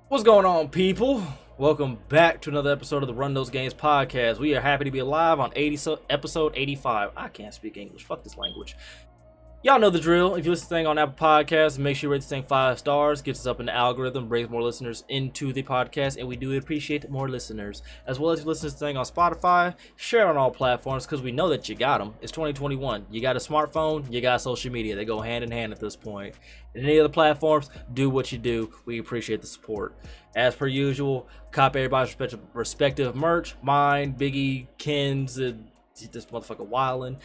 What's going on, people? Welcome back to another episode of the Run Those Games podcast. We are happy to be alive on episode 85. I can't speak English. Fuck this language. Y'all know the drill. If you listen to this thing on Apple Podcasts, make sure you rate this thing 5 stars. Gets us up in the algorithm, brings more listeners into the podcast, and we do appreciate more listeners. As well as if you listen to this thing on Spotify, share it on all platforms because we know that you got them. It's 2021. You got a smartphone, you got social media. They go hand in hand at this point. And any other platforms, do what you do. We appreciate the support. As per usual, copy everybody's respective merch. Mine, Biggie, Ken's, this motherfucker wildin'.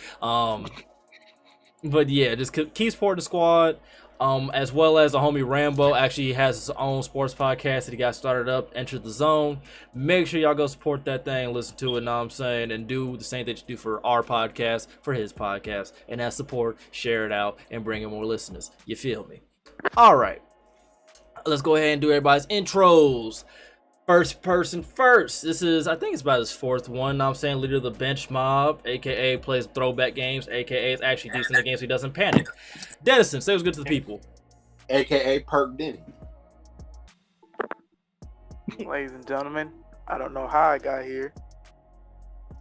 But yeah, just keep supporting the squad. As well as the homie Rambo actually has his own sports podcast that he got started up, Enter the Zone. Make sure y'all go support that thing, listen to it, know what I'm saying, and do the same that you do for our podcast, for his podcast. And that support, share it out, and bring in more listeners. You feel me? All right. Let's go ahead and do everybody's intros. First person first. This is, I think it's about his fourth one. I'm saying leader of the bench mob, aka plays throwback games, aka is actually decent at games so he doesn't panic. Dennison, say what's good to the people. AKA Perk Denny. Ladies and gentlemen, I don't know how I got here.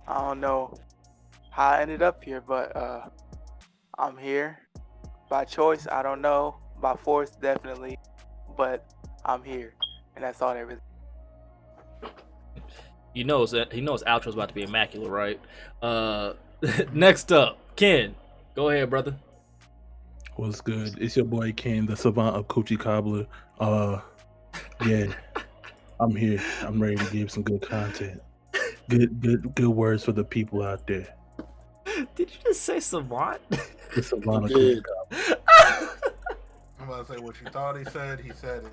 I don't know how I ended up here, but I'm here by choice. I don't know, by force definitely, but I'm here, and that's all there is. He knows outro's about to be immaculate, right? Next up, Ken. Go ahead, brother. What's good? It's your boy Ken, the savant of Coochie Cobbler. Yeah, I'm here. I'm ready to give some good content. Good words for the people out there. Did you just say savant? The savant of Coochie Cobbler. I'm about to say what you thought he said it.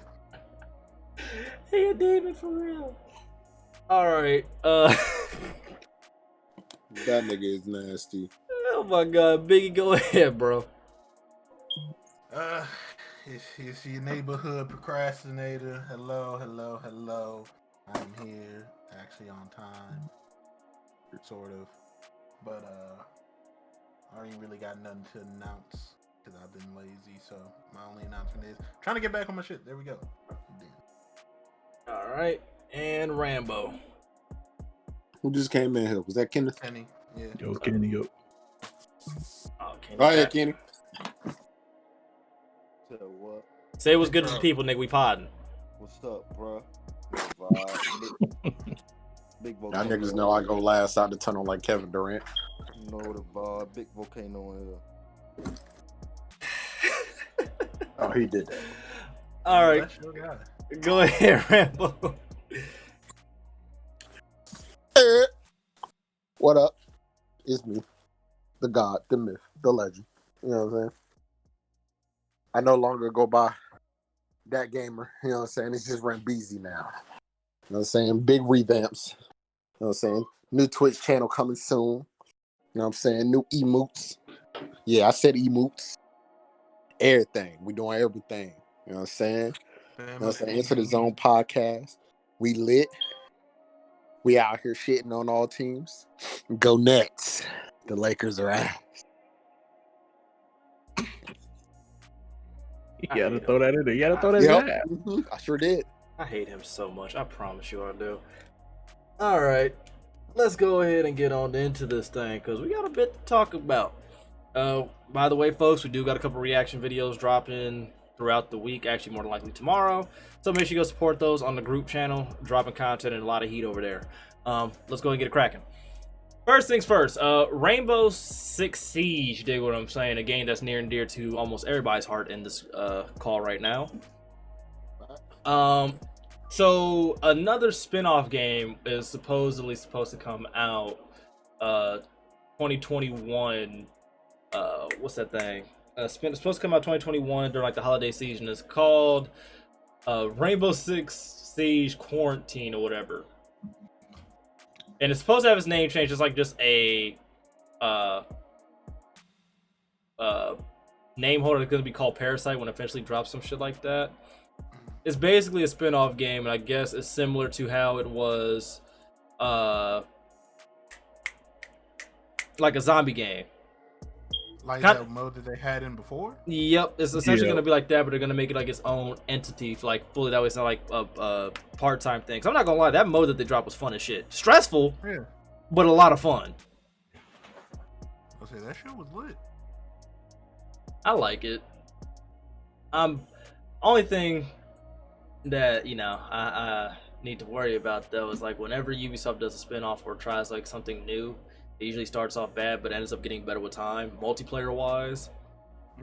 He a demon for real. Alright, That nigga is nasty. Oh my god, Biggie, go ahead, bro. It's your neighborhood procrastinator. Hello. I'm here, actually on time, sort of. But I ain't really got nothing to announce because I've been lazy. So my only announcement is trying to get back on my shit. There we go. All right, and Rambo. Who just came in here? Was that Kenneth? Kenny, yeah. Yo, Kenny, yo. Oh, Kenny. Oh yeah, Kenny. So what? Say what's good to the people, nigga. We podding. What's up, bro? Big Y'all volcano. niggas know I go last out the tunnel like Kevin Durant. You know the vibe. Big volcano in here. Oh, he did that. All right, That's your guy. go ahead, Rambo. Hey, what up? It's me, the god, the myth, the legend. You know what I'm saying? I no longer go by that gamer. You know what I'm saying? It's just Rambeezy now. You know what I'm saying? Big revamps. You know what I'm saying? New Twitch channel coming soon. You know what I'm saying? New emotes. Yeah, I said emotes. Everything. We doing everything. You know what I'm saying? You know what I'm saying? Enter the Zone podcast. We lit. We out here shitting on all teams. Go Nets. The Lakers are ass. You gotta throw that in there. You gotta throw that Yep. in there. Mhm. I sure did. I hate him so much. I promise you I do. All right, let's go ahead and get on into this thing because we got a bit to talk about. By the way, folks, we do got a couple reaction videos dropping throughout the week, actually more than likely tomorrow. So make sure you go support those on the group channel, dropping content and a lot of heat over there. Let's go and get it cracking. First things first, Rainbow Six Siege, dig what I'm saying, a game that's near and dear to almost everybody's heart in this call right now. So another spin-off game is supposedly supposed to come out 2021. What's that thing? It's supposed to come out 2021 during like the holiday season. It's called Rainbow Six Siege Quarantine or whatever. And it's supposed to have its name changed. It's like just a name holder that's going to be called Parasite when it eventually drops some shit like that. It's basically a spin-off game, and I guess it's similar to how it was like a zombie game. Like Kind- that mode that they had in before? Yep, it's essentially Yeah. gonna be like that, but they're gonna make it like its own entity, for like fully. That way, it's not like a part-time thing. 'Cause I'm not gonna lie, that mode that they dropped was fun as shit. Stressful, Yeah. but a lot of fun. I say that shit was lit. I like it. Only thing that I need to worry about though is like whenever Ubisoft does a spin-off or tries like something new, it usually starts off bad but ends up getting better with time, multiplayer wise.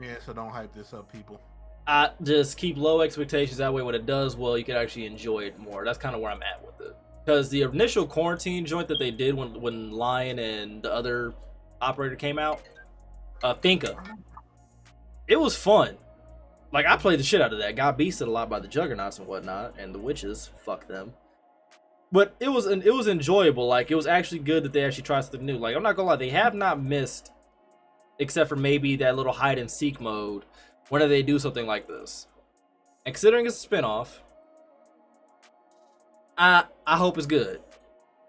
Yeah, so don't hype this up, people. I just keep low expectations, that way when it does well you can actually enjoy it more. That's kind of where I'm at with it. Because the initial quarantine joint that they did when Lion and the other operator came out, Finka, it was fun. Like, I played the shit out of that. Got beasted a lot by the Juggernauts and whatnot, and the witches. Fuck them. But it was enjoyable. Like, it was actually good that they actually tried something new. Like, I'm not gonna lie, they have not missed, except for maybe that little hide and seek mode, whenever they do something like this. And considering it's a spinoff, I hope it's good.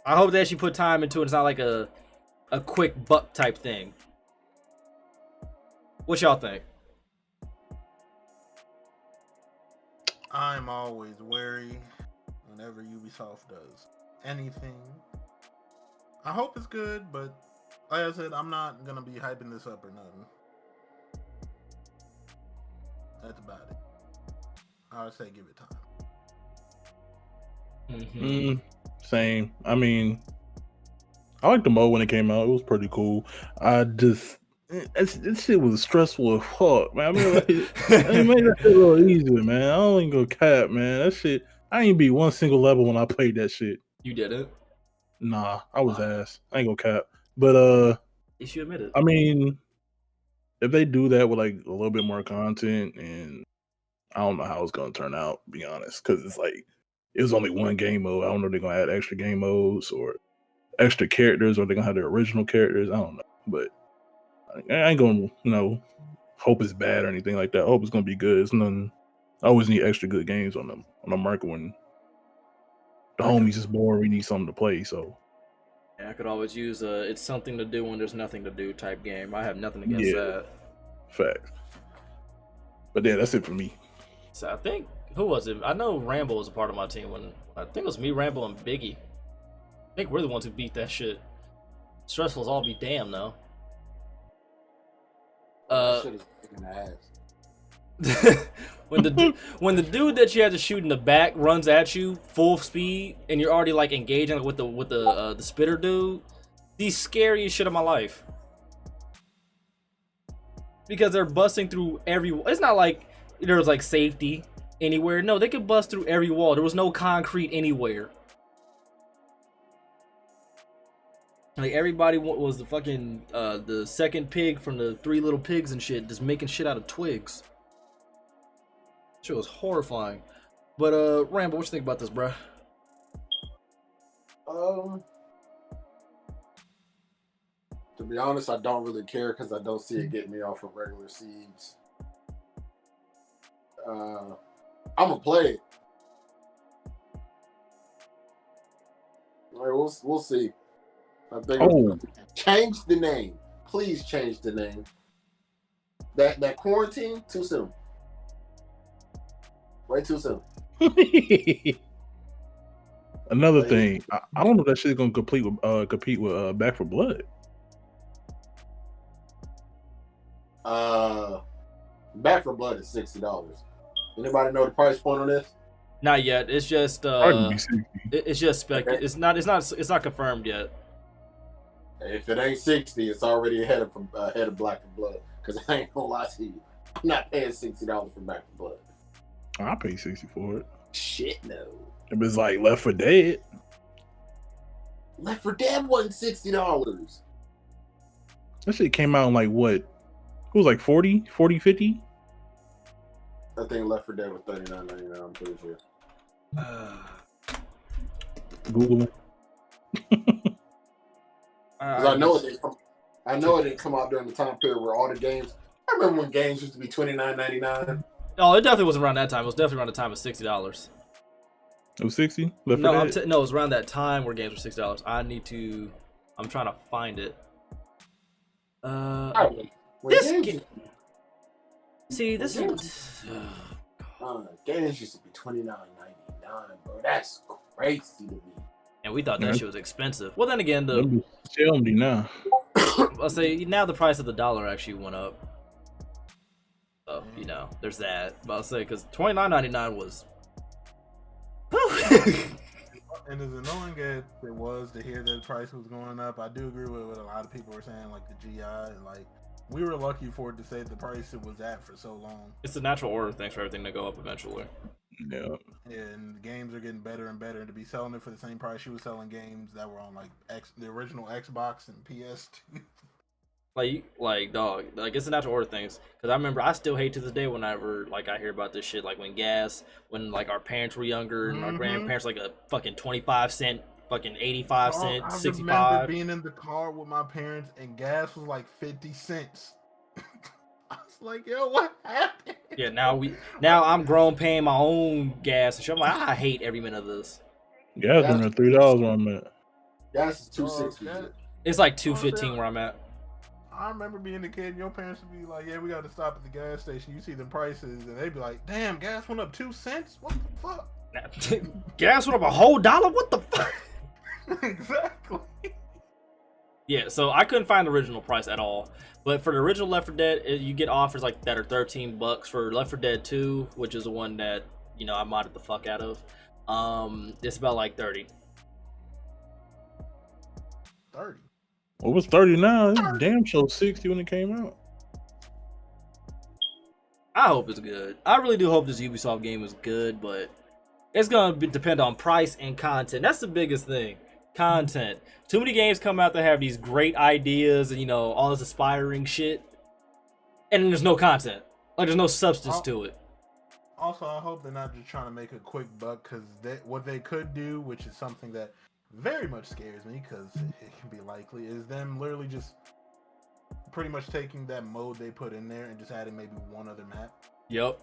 I hope they actually put time into it. It's not like a quick buck type thing. What y'all think? I'm always wary whenever Ubisoft does anything. I hope it's good, but like I said, I'm not gonna be hyping this up or nothing. That's about it. I would say give it time. Same. I mean, I liked the mode when it came out. It was pretty cool. I just this shit was stressful as fuck, man. I mean, like, I made that shit a little easier, man. I don't even go cap, man. That shit, I ain't beat one single level when I played that shit. You didn't? Nah, I was ass. I ain't gonna cap. But If you admit it. I mean, if they do that with like a little bit more content, and I don't know how it's gonna turn out, to be honest, because it's like it was only one game mode. I don't know if they're gonna add extra game modes or extra characters, or they're gonna have their original characters. I don't know, but I ain't gonna hope it's bad or anything like that. I hope it's gonna be good. It's nothing. I always need extra good games on the market when the homies is bored. We need something to play. So Yeah, I could always use it's something to do when there's nothing to do type game. I have nothing against that. Facts. But yeah, that's it for me. So I think, who was it? I know Rambo was a part of my team when I think it was me, Rambo, and Biggie. I think we're the ones who beat that shit. Stressful as all be damn though. That shit is kicking ass. when the dude that you have to shoot in the back runs at you full speed and you're already like engaging with the spitter dude, the scariest shit of my life. Because they're busting through every. It's not like there was like safety anywhere. No, they could bust through every wall. There was no concrete anywhere. Like everybody was the fucking the second pig from the Three Little Pigs and shit, just making shit out of twigs. Shit was horrifying. But Rambo, what you think about this, bruh? To be honest, I don't really care because I don't see it getting me off of regular seeds. I'm gonna play it. We'll see. I think change the name. Please change the name. That quarantine too soon. Way too soon. Another thing, I don't know if that shit's gonna compete with Back for Blood. Back for Blood is $60. Anybody know the price point on this? Not yet. It's just it's just spec. Okay. It's not confirmed yet. If it ain't 60, it's already ahead of Black for Blood. Because I ain't gonna lie to you, I'm not paying $60 for Back for Blood. I pay 60 for it. Shit, no. If it's like Left 4 Dead. Left 4 Dead wasn't $60. That shit came out in like what? It was like 40, 50? I think Left 4 Dead was $39.99. I'm pretty sure. Google it. I know it didn't come out during the time period where all the games. I remember when games used to be $29.99. Oh, it definitely wasn't around that time. It was definitely around the time of $60. It was 60? Left 4 No, Dead? no, it was around that time where games were $60. I'm trying to find it. When This games, ga- See, this games used to be $29.99, bro. That's crazy to me. and we thought that shit was expensive. Well, then again, the Tell me now. I'll say now the price of the dollar actually went up. So you know, there's that. But I'll say because $29.99 was. And as annoying as it was to hear that the price was going up, I do agree with what a lot of people were saying, like the GI, and like we were lucky for it to say the price it was at for so long. It's a natural order. Thanks for everything to go up eventually. Yeah. And the games are getting better and better, and to be selling it for the same price you was selling games that were on like the original Xbox and PS2. Like dog, like it's a natural order things. Cause I remember I still hate to this day whenever like I hear about this shit. Like when like our parents were younger and our grandparents like a fucking 25 cent, fucking 85 cent, I 65. remember being in the car with my parents and gas was like 50 cents. I was like, yo, what happened? Yeah, now I'm grown paying my own gas and shit. I'm like, I hate every minute of this. Gas been at $3 where I'm at. Gas is $2.60. It's like $2.15 where I'm at. I remember being a kid and your parents would be like, yeah, we got to stop at the gas station. You see the prices and they'd be like, damn, gas went up 2 cents? What the fuck? Gas went up a whole $1? What the fuck? Exactly. Yeah, so I couldn't find the original price at all. But for the original Left 4 Dead, you get offers like that are $13 for Left 4 Dead 2, which is the one that, you know, I modded the fuck out of. It's about like 30. 30. What was 39? It was damn show 60 when it came out. I hope it's good. I really do hope this Ubisoft game is good, but it's gonna depend on price and content. That's the biggest thing. Content. Too many games come out that have these great ideas and, you know, all this aspiring shit, and then there's no content. Like there's no substance to it. Also, I hope they're not just trying to make a quick buck, because what they could do, which is something that very much scares me, because it can be likely, is them literally just pretty much taking that mode they put in there and just adding maybe one other map. Yep.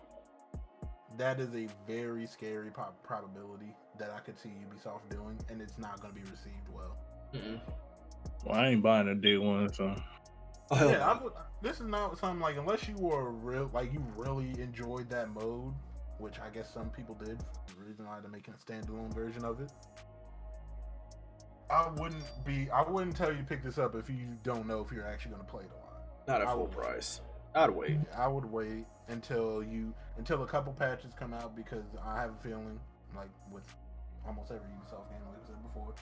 That is a very scary probability that I could see Ubisoft doing, and it's not going to be received well. Well, I ain't buying a day one, so. Yeah, this is not something like, unless you were you really enjoyed that mode, which I guess some people did, the reason why they're making a standalone version of it. I wouldn't tell you to pick this up if you don't know if you're actually going to play it a lot. Not at full price. I'd wait. I would wait until a couple patches come out, because I have a feeling, like with almost every Ubisoft game, like I said before,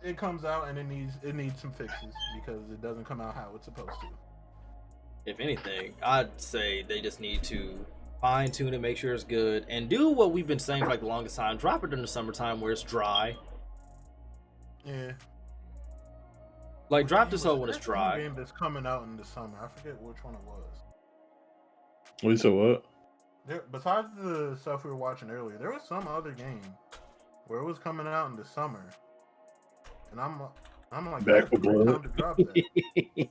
it comes out and it needs some fixes, because it doesn't come out how it's supposed to. If anything, I'd say they just need to fine tune it, make sure it's good, and do what we've been saying for like the longest time. Drop it in the summertime where it's dry. Yeah. Like drop this out when it's There's dry. one game that's coming out in the summer. I forget which one it was. Wait, so what? Besides the stuff we were watching earlier, there was some other game where it was coming out in the summer, and I'm like, Back for Blood. time to drop that.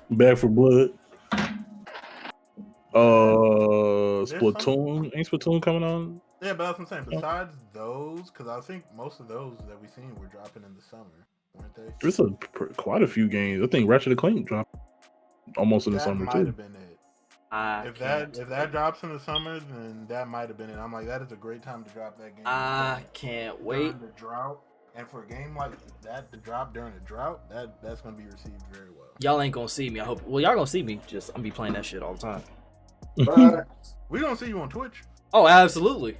Back for Blood. There's Splatoon. Ain't Splatoon coming on? Yeah, but that's what I'm saying. Besides those, because I think most of those that we seen were dropping in the summer, weren't they? There's quite a few games. I think Ratchet & Clank dropped almost in the summer That too. might have been it. If that drops in the summer, then that might have been it. I'm like, that is a great time to drop that game. I can't wait. The drought, and for a game like that to drop during a drought, that's going to be received very well. Y'all ain't gonna see me. I hope. Well, y'all gonna see me. Just I'm be playing that shit all the time. We gonna see you on Twitch. Oh, absolutely.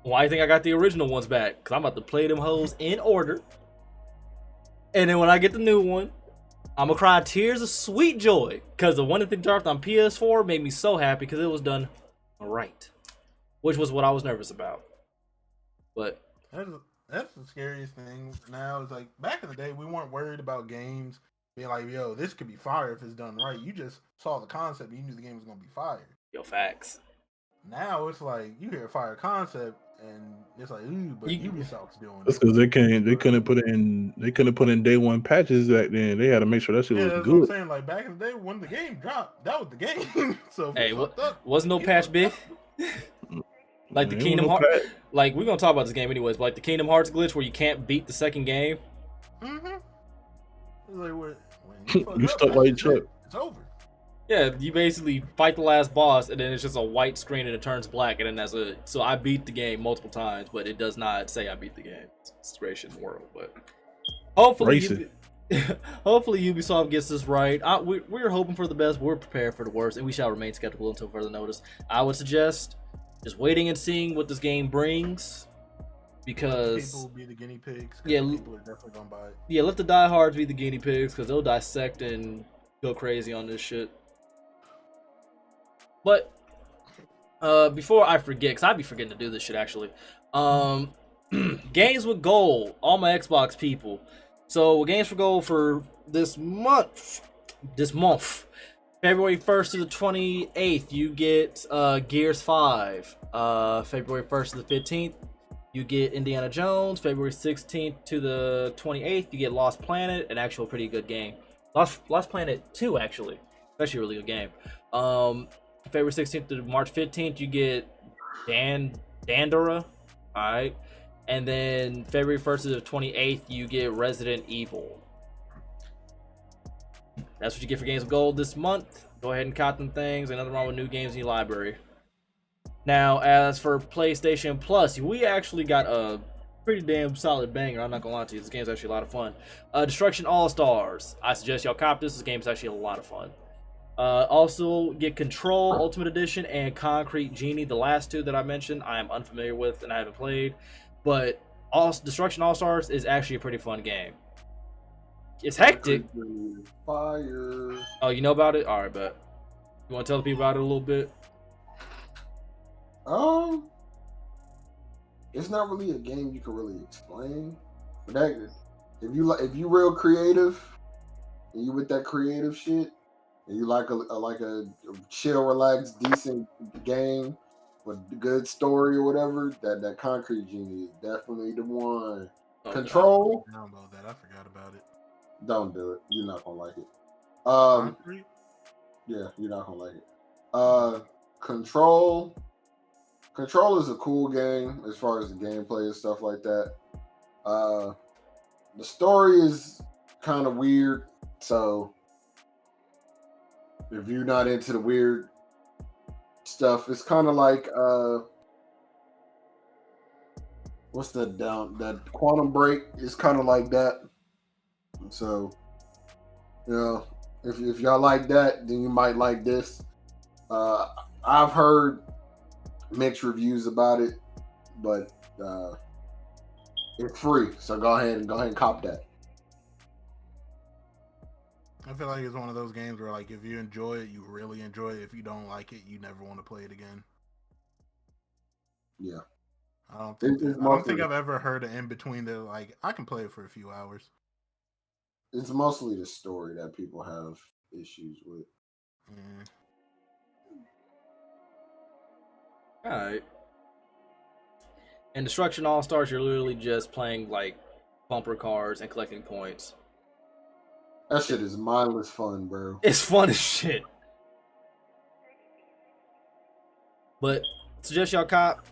Why do you think I got the original ones back? Because I'm about to play them hoes in order. And then when I get the new one, I'm gonna cry tears of sweet joy. Because the one that they dropped on PS4 made me so happy because it was done right. Which was what I was nervous about. But that's the scariest thing now. Is like, back in the day, we weren't worried about games being like, yo, this could be fire if it's done right. You just saw the concept and you knew the game was gonna be fire. Yo, facts. Now it's like you hear a fire concept and it's like, ooh, but Ubisoft's doing That's it. because they couldn't put in day one patches back then. They had to make sure that shit was That's good. what I'm saying. Like back in the day when the game dropped, that was the game. So Hey, wasn't no patch big? Like the Man, Kingdom no Hearts. patch. Like we're gonna talk about this game anyways, but like the Kingdom Hearts glitch where you can't beat the second game. Mm-hmm. It's like when You stuck like Chuck. It's over. Yeah, you basically fight the last boss, and then it's just a white screen, and it turns black, and then that's it. So I beat the game multiple times, but it does not say I beat the game. It's the greatest shit in the world, but hopefully, hopefully Ubisoft gets this right. We're hoping for the best. We're prepared for the worst, and we shall remain skeptical until further notice. I would suggest just waiting and seeing what this game brings, because people will be the guinea pigs. Yeah, people are definitely gonna buy it. Yeah, let the diehards be the guinea pigs, because they'll dissect and go crazy on this shit. But before I forget, because I'd be forgetting to do this shit actually. Games with Gold, all my Xbox people. So Games for Gold for this month, February 1st to the 28th, you get Gears 5. February 1st to the 15th, you get Indiana Jones. February 16th to the 28th, you get Lost Planet, an actual pretty good game. Lost Planet 2, actually. It's actually a really good game. February 16th to March 15th, you get Dandara. Alright. And then February 1st to the 28th, you get Resident Evil. That's what you get for Games of Gold this month. Go ahead and cop them things. Ain't nothing wrong with new games in your library. Now, as for PlayStation Plus, we actually got a pretty damn solid banger. I'm not gonna lie to you. This game's actually a lot of fun. Destruction All-Stars. I suggest y'all cop this. This game's actually a lot of fun. Also get Control Ultimate Edition and Concrete Genie. The last two that I mentioned, I am unfamiliar with and I haven't played. But Destruction All-Stars is actually a pretty fun game. It's hectic. Fire. Oh, you know about it? Alright, bet. You want to tell the people about it a little bit? It's not really a game you can really explain. But that, if you real creative, and you with that creative shit, and you like a chill, relaxed, decent game with a good story or whatever, that Concrete Genie is definitely the one. Okay. Control. I don't know that. I forgot about it. Don't do it. You're not gonna like it. Concrete? Yeah, you're not gonna like it. Control. Control is a cool game as far as the gameplay and stuff like that. The story is kind of weird, so if you're not into the weird stuff, it's kind of like what's that Quantum Break is kind of like that. So, you know, if y'all like that, then you might like this. I've heard mixed reviews about it, but it's free, so go ahead and cop that. I feel like it's one of those games where, like, if you enjoy it, you really enjoy it. If you don't like it, you never want to play it again. Yeah, I don't think I've ever heard an in between that, like, I can play it for a few hours. It's mostly the story that people have issues with. Alright. In Destruction All-Stars, you're literally just playing, like, bumper cars and collecting points. That shit is mindless fun, bro. It's fun as shit. But, suggest y'all cop.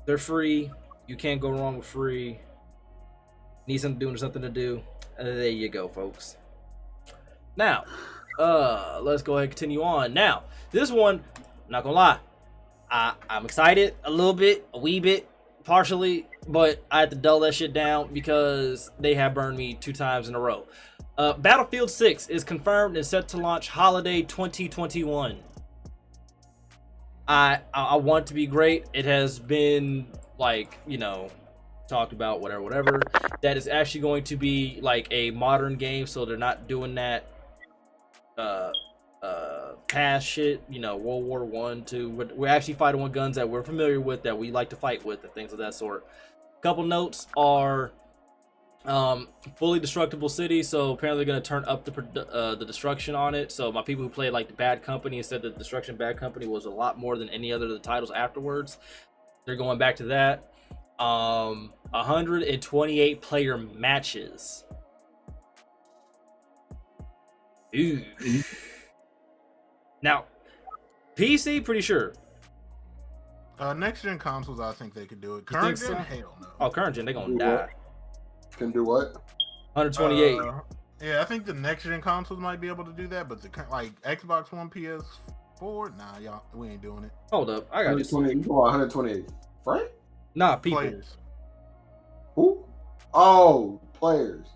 They're free. You can't go wrong with free. Need something to do, there's something to do. There you go, folks. Now, let's go ahead and continue on. Now, this one, not gonna lie, I'm excited a little bit, a wee bit, partially, but I had to dull that shit down because they have burned me 2 times in a row. Battlefield 6 is confirmed and set to launch holiday 2021. I want it to be great. It has been, like, you know, talked about, whatever. That is actually going to be like a modern game, so they're not doing that past shit, you know, World War 1, 2. We're actually fighting with guns that we're familiar with, that we like to fight with, and things of that sort. Couple notes are fully destructible city, so apparently they're going to turn up the destruction on it. So my people who played like the Bad Company said that Destruction Bad Company was a lot more than any other of the titles afterwards. They're going back to that. 128 player matches. Ooh. Now, PC, pretty sure. Next gen consoles, I think they could do it. Current gen, hell no. Oh, current gen, they gonna die. Can do what? 128. Yeah, I think the next gen consoles might be able to do that, but like Xbox One, PS4, nah, y'all, we ain't doing it. Hold up, I got you. 120. You want 128 frame? Nah, people. Players. Who? Oh, players.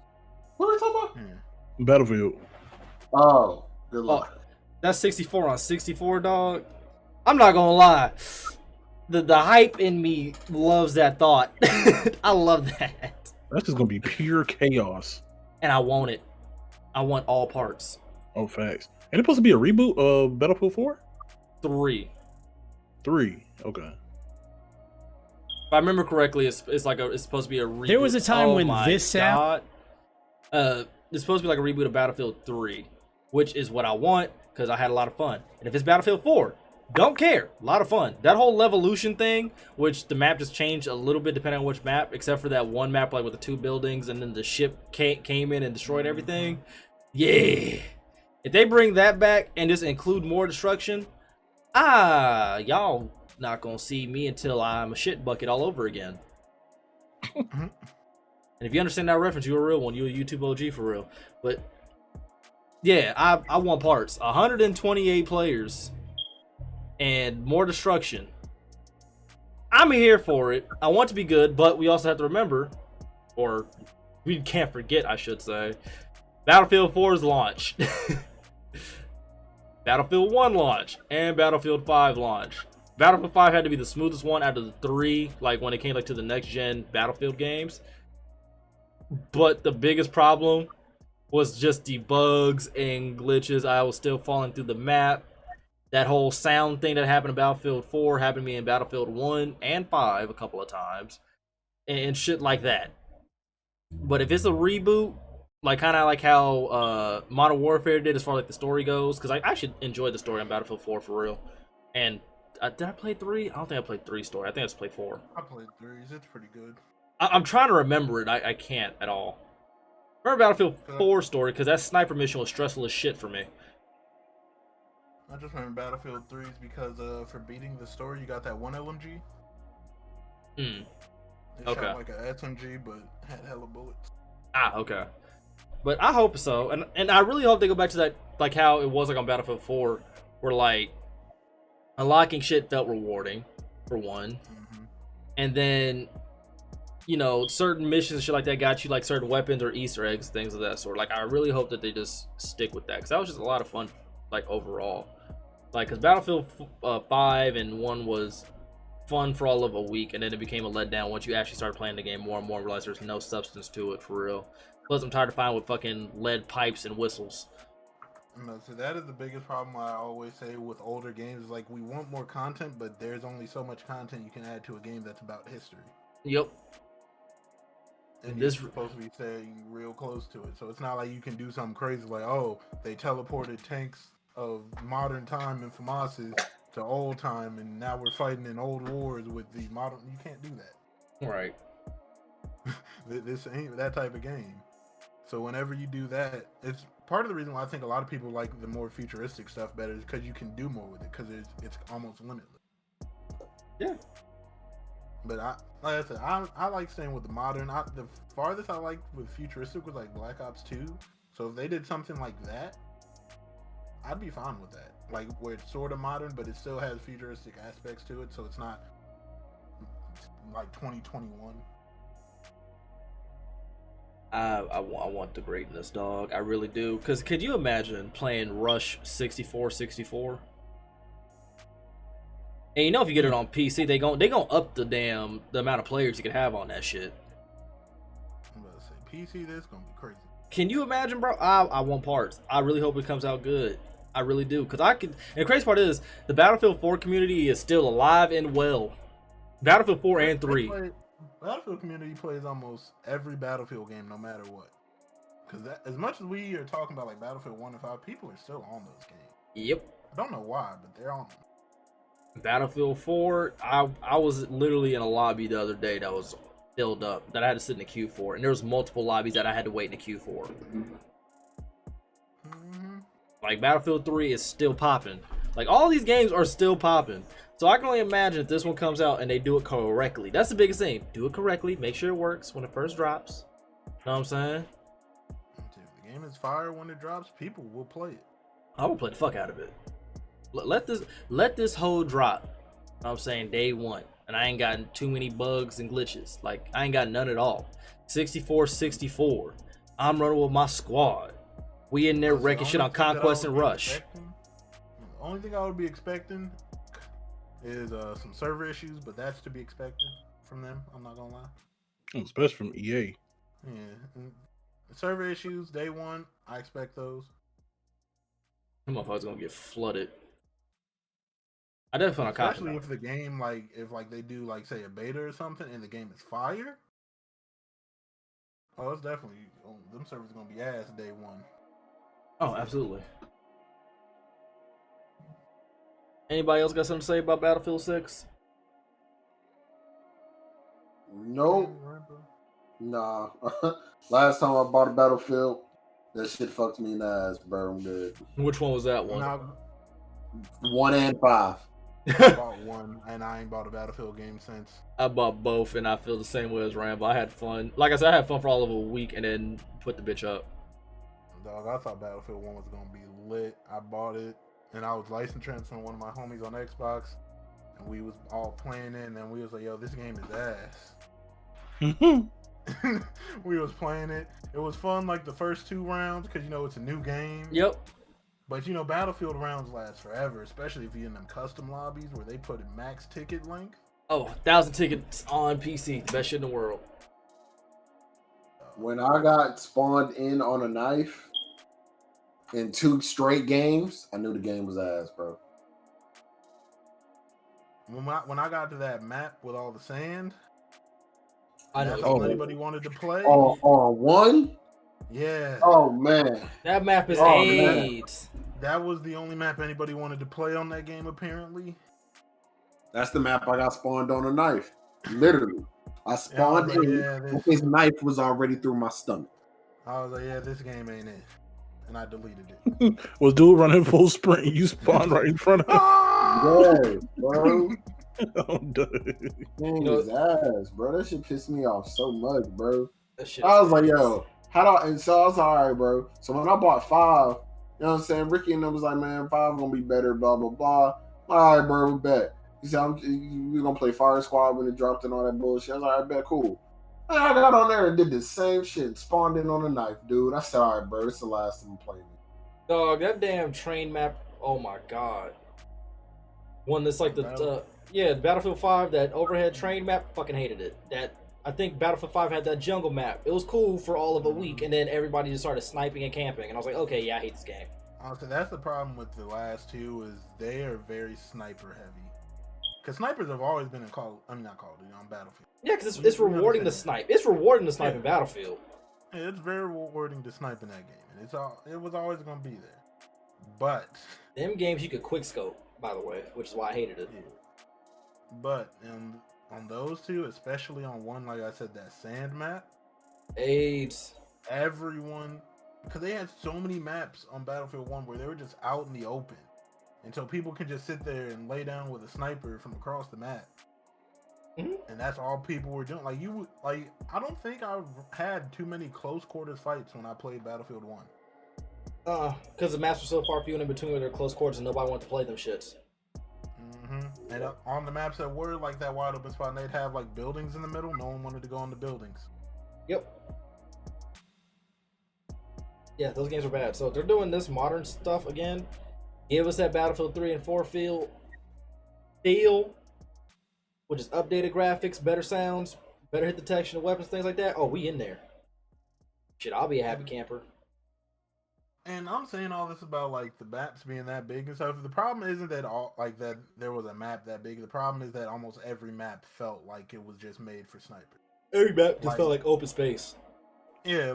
What are we talking about? Yeah. Battlefield. Oh, good luck. That's 64 on 64, dog. I'm not gonna lie. The hype in me loves that thought. I love that. That's just gonna be pure chaos. And I want it. I want all parts. Oh, facts. And it's supposed to be a reboot of Battlefield 4? 3. 3. Okay. If I remember correctly, it's supposed to be a reboot. There was a time when my this sound. God. It's supposed to be like a reboot of Battlefield 3, which is what I want because I had a lot of fun. And if it's Battlefield 4, don't care. A lot of fun. That whole Levolution thing, which the map just changed a little bit depending on which map, except for that one map like with the 2 buildings and then the ship came in and destroyed everything. Yeah. If they bring that back and just include more destruction, y'all not gonna see me until I'm a shit bucket all over again. And if you understand that reference, you're a real one. You're a YouTube OG for real. But yeah, I want parts. 128 players and more destruction. I'm here for it. I want to be good, but we also have to remember, or we can't forget, I should say, Battlefield 4's launch. Battlefield 1 launch and Battlefield 5 launch. Battlefield 5 had to be the smoothest one out of the 3, like when it came like to the next gen Battlefield games. But the biggest problem was just the bugs and glitches. I was still falling through the map. That whole sound thing that happened in Battlefield 4 happened to me in Battlefield 1 and 5 a couple of times. And shit like that. But if it's a reboot, like kind of like how Modern Warfare did as far as like the story goes, because I actually enjoyed the story on Battlefield 4 for real. And did I play 3? I don't think I played 3 story. I think I just played 4. I played 3s. It's pretty good. I'm trying to remember it. I can't at all. I remember Battlefield 4 story because that sniper mission was stressful as shit for me. I just remember Battlefield 3s because for beating the story, you got that one LMG. It Okay. shot like a SMG, but had hella bullets. Okay. But I hope so, and I really hope they go back to that, like how it was like on Battlefield 4, where like unlocking shit felt rewarding, for one, and then you know certain missions and shit like that got you like certain weapons or Easter eggs, things of that sort. Like I really hope that they just stick with that because that was just a lot of fun, like overall. Like because Battlefield 5 and 1 was fun for all of a week, and then it became a letdown once you actually started playing the game more and more and realized there's no substance to it for real. Plus, I'm tired of fighting with fucking lead pipes and whistles. No, so that is the biggest problem I always say with older games. Is like we want more content, but there's only so much content you can add to a game that's about history. Yep. And you're supposed to be staying real close to it. So it's not like you can do something crazy like, oh, they teleported tanks of modern time and FAMASs to old time, and now we're fighting in old wars with the modern. You can't do that. Right. This ain't that type of game. So whenever you do that, it's part of the reason why I think a lot of people like the more futuristic stuff better is because you can do more with it because it's almost limitless. Yeah. But like I said, I like staying with the modern. The farthest I liked with futuristic was like Black Ops 2. So if they did something like that, I'd be fine with that. Like where it's sort of modern, but it still has futuristic aspects to it. So it's not like 2021. I want the greatness, dog. I really do. Because could you imagine playing Rush 64? And you know if you get it on PC, they gon' up the amount of players you can have on that shit. I'm about to say PC, this gonna be crazy. Can you imagine, bro? I want parts. I really hope it comes out good. I really do. Because I could. And the crazy part is, the Battlefield 4 community is still alive and well. Battlefield 4 and 3. Battlefield community plays almost every Battlefield game, no matter what. Because as much as we are talking about like Battlefield 1 and 5, people are still on those games. Yep. I don't know why, but they're on them. Battlefield 4, I was literally in a lobby the other day that was filled up, that I had to sit in the queue for, and there was multiple lobbies that I had to wait in the queue for. Like Battlefield 3 is still popping. Like all these games are still popping. So I can only imagine if this one comes out and they do it correctly. That's the biggest thing. Do it correctly. Make sure it works when it first drops. Know what I'm saying? The game is fire when it drops, people will play it. I will play the fuck out of it. Let this whole drop. You know what I'm saying day one, and I ain't gotten too many bugs and glitches. Like I ain't got none at all. 64-64. I'm running with my squad. We in there wrecking shit on Conquest and Rush. The only thing I would be expecting is some server issues, but that's to be expected from them. I'm not gonna lie. Especially from EA. Yeah, server issues day one. I expect those. Them motherfuckers gonna get flooded. I definitely want to copy. Especially if the game, if they do say a beta or something, and the game is fire. Oh, it's definitely them servers are gonna be ass day one. Oh, absolutely. Anybody else got something to say about Battlefield 6? Nope. Nah. Last time I bought a Battlefield, that shit fucked me in the ass, bro. I'm good. Which one was that one? 1 and 5. I bought one, and I ain't bought a Battlefield game since. I bought both, and I feel the same way as Rambo. I had fun. Like I said, I had fun for all of a week, and then put the bitch up. Dog, I thought Battlefield 1 was gonna be lit. I bought it, and I was license transferring one of my homies on Xbox, and we was all playing it, and then we was like, yo, this game is ass. We was playing it. It was fun the first 2 rounds, because it's a new game. Yep. But Battlefield rounds last forever, especially if you're in them custom lobbies where they put a max ticket length. Oh, 1,000 tickets on PC. The best shit in the world. When I got spawned in on a knife in 2 straight games, I knew the game was ass, bro. When I got to that map with all the sand, I know. that's all anybody wanted to play. On 1? Yeah. Oh, man. That map is AIDS. That was the only map anybody wanted to play on that game, apparently. That's the map I got spawned on a knife. Literally. I spawned in. His knife was already through my stomach. I was like, yeah, this game ain't it. And I deleted it. Was dude running full sprint? You spawned right in front of him. Yeah, bro. Oh, dude. Man, his ass, bro. That shit pissed me off so much, bro. That shit I was like, yo, and so I was all right, bro. So when I bought 5, you know what I'm saying? Ricky and them was like, man, 5 gonna be better, blah, blah, blah. All right, bro, we bet. He said, we're gonna play Fire Squad when it dropped and all that bullshit. I was like, all right, bet, cool. And I got on there and did the same shit, spawned in on a knife, dude. I said, all right, bro, this is the last time I'm playing. Dog, that damn train map, oh my god. One that's like Battlefield 5, that overhead train map, fucking hated it. I think Battlefield 5 had that jungle map. It was cool for all of a week, and then everybody just started sniping and camping, and I was like, okay, yeah, I hate this game. Honestly, that's the problem with the last 2 is they are very sniper heavy. Because snipers have always been on Battlefield. Yeah, because it's rewarding to snipe. It's rewarding to snipe in Battlefield. Yeah, it's very rewarding to snipe in that game, and it was always going to be there. But them games you could quick scope, by the way, which is why I hated it. Yeah. But on those 2, especially on one, like I said, that sand map, AIDS. Everyone, because they had so many maps on Battlefield 1 where they were just out in the open. And so people can just sit there and lay down with a sniper from across the map. Mm-hmm. And that's all people were doing. I don't think I had too many close quarters fights when I played Battlefield 1. Because the maps were so far few in between where they're close quarters and nobody wanted to play them shits. Mm-hmm. And on the maps that were like that wide open spot, they'd have buildings in the middle. No one wanted to go in the buildings. Yep. Yeah, those games are bad. So they're doing this modern stuff again. Give us that Battlefield 3 and 4 feel, which is updated graphics, better sounds, better hit detection of weapons, things like that. Oh, we in there. Shit, I'll be a happy camper. And I'm saying all this about the maps being that big and stuff. The problem isn't that that there was a map that big. The problem is that almost every map felt like it was just made for snipers. Every map just felt like open space. Yeah,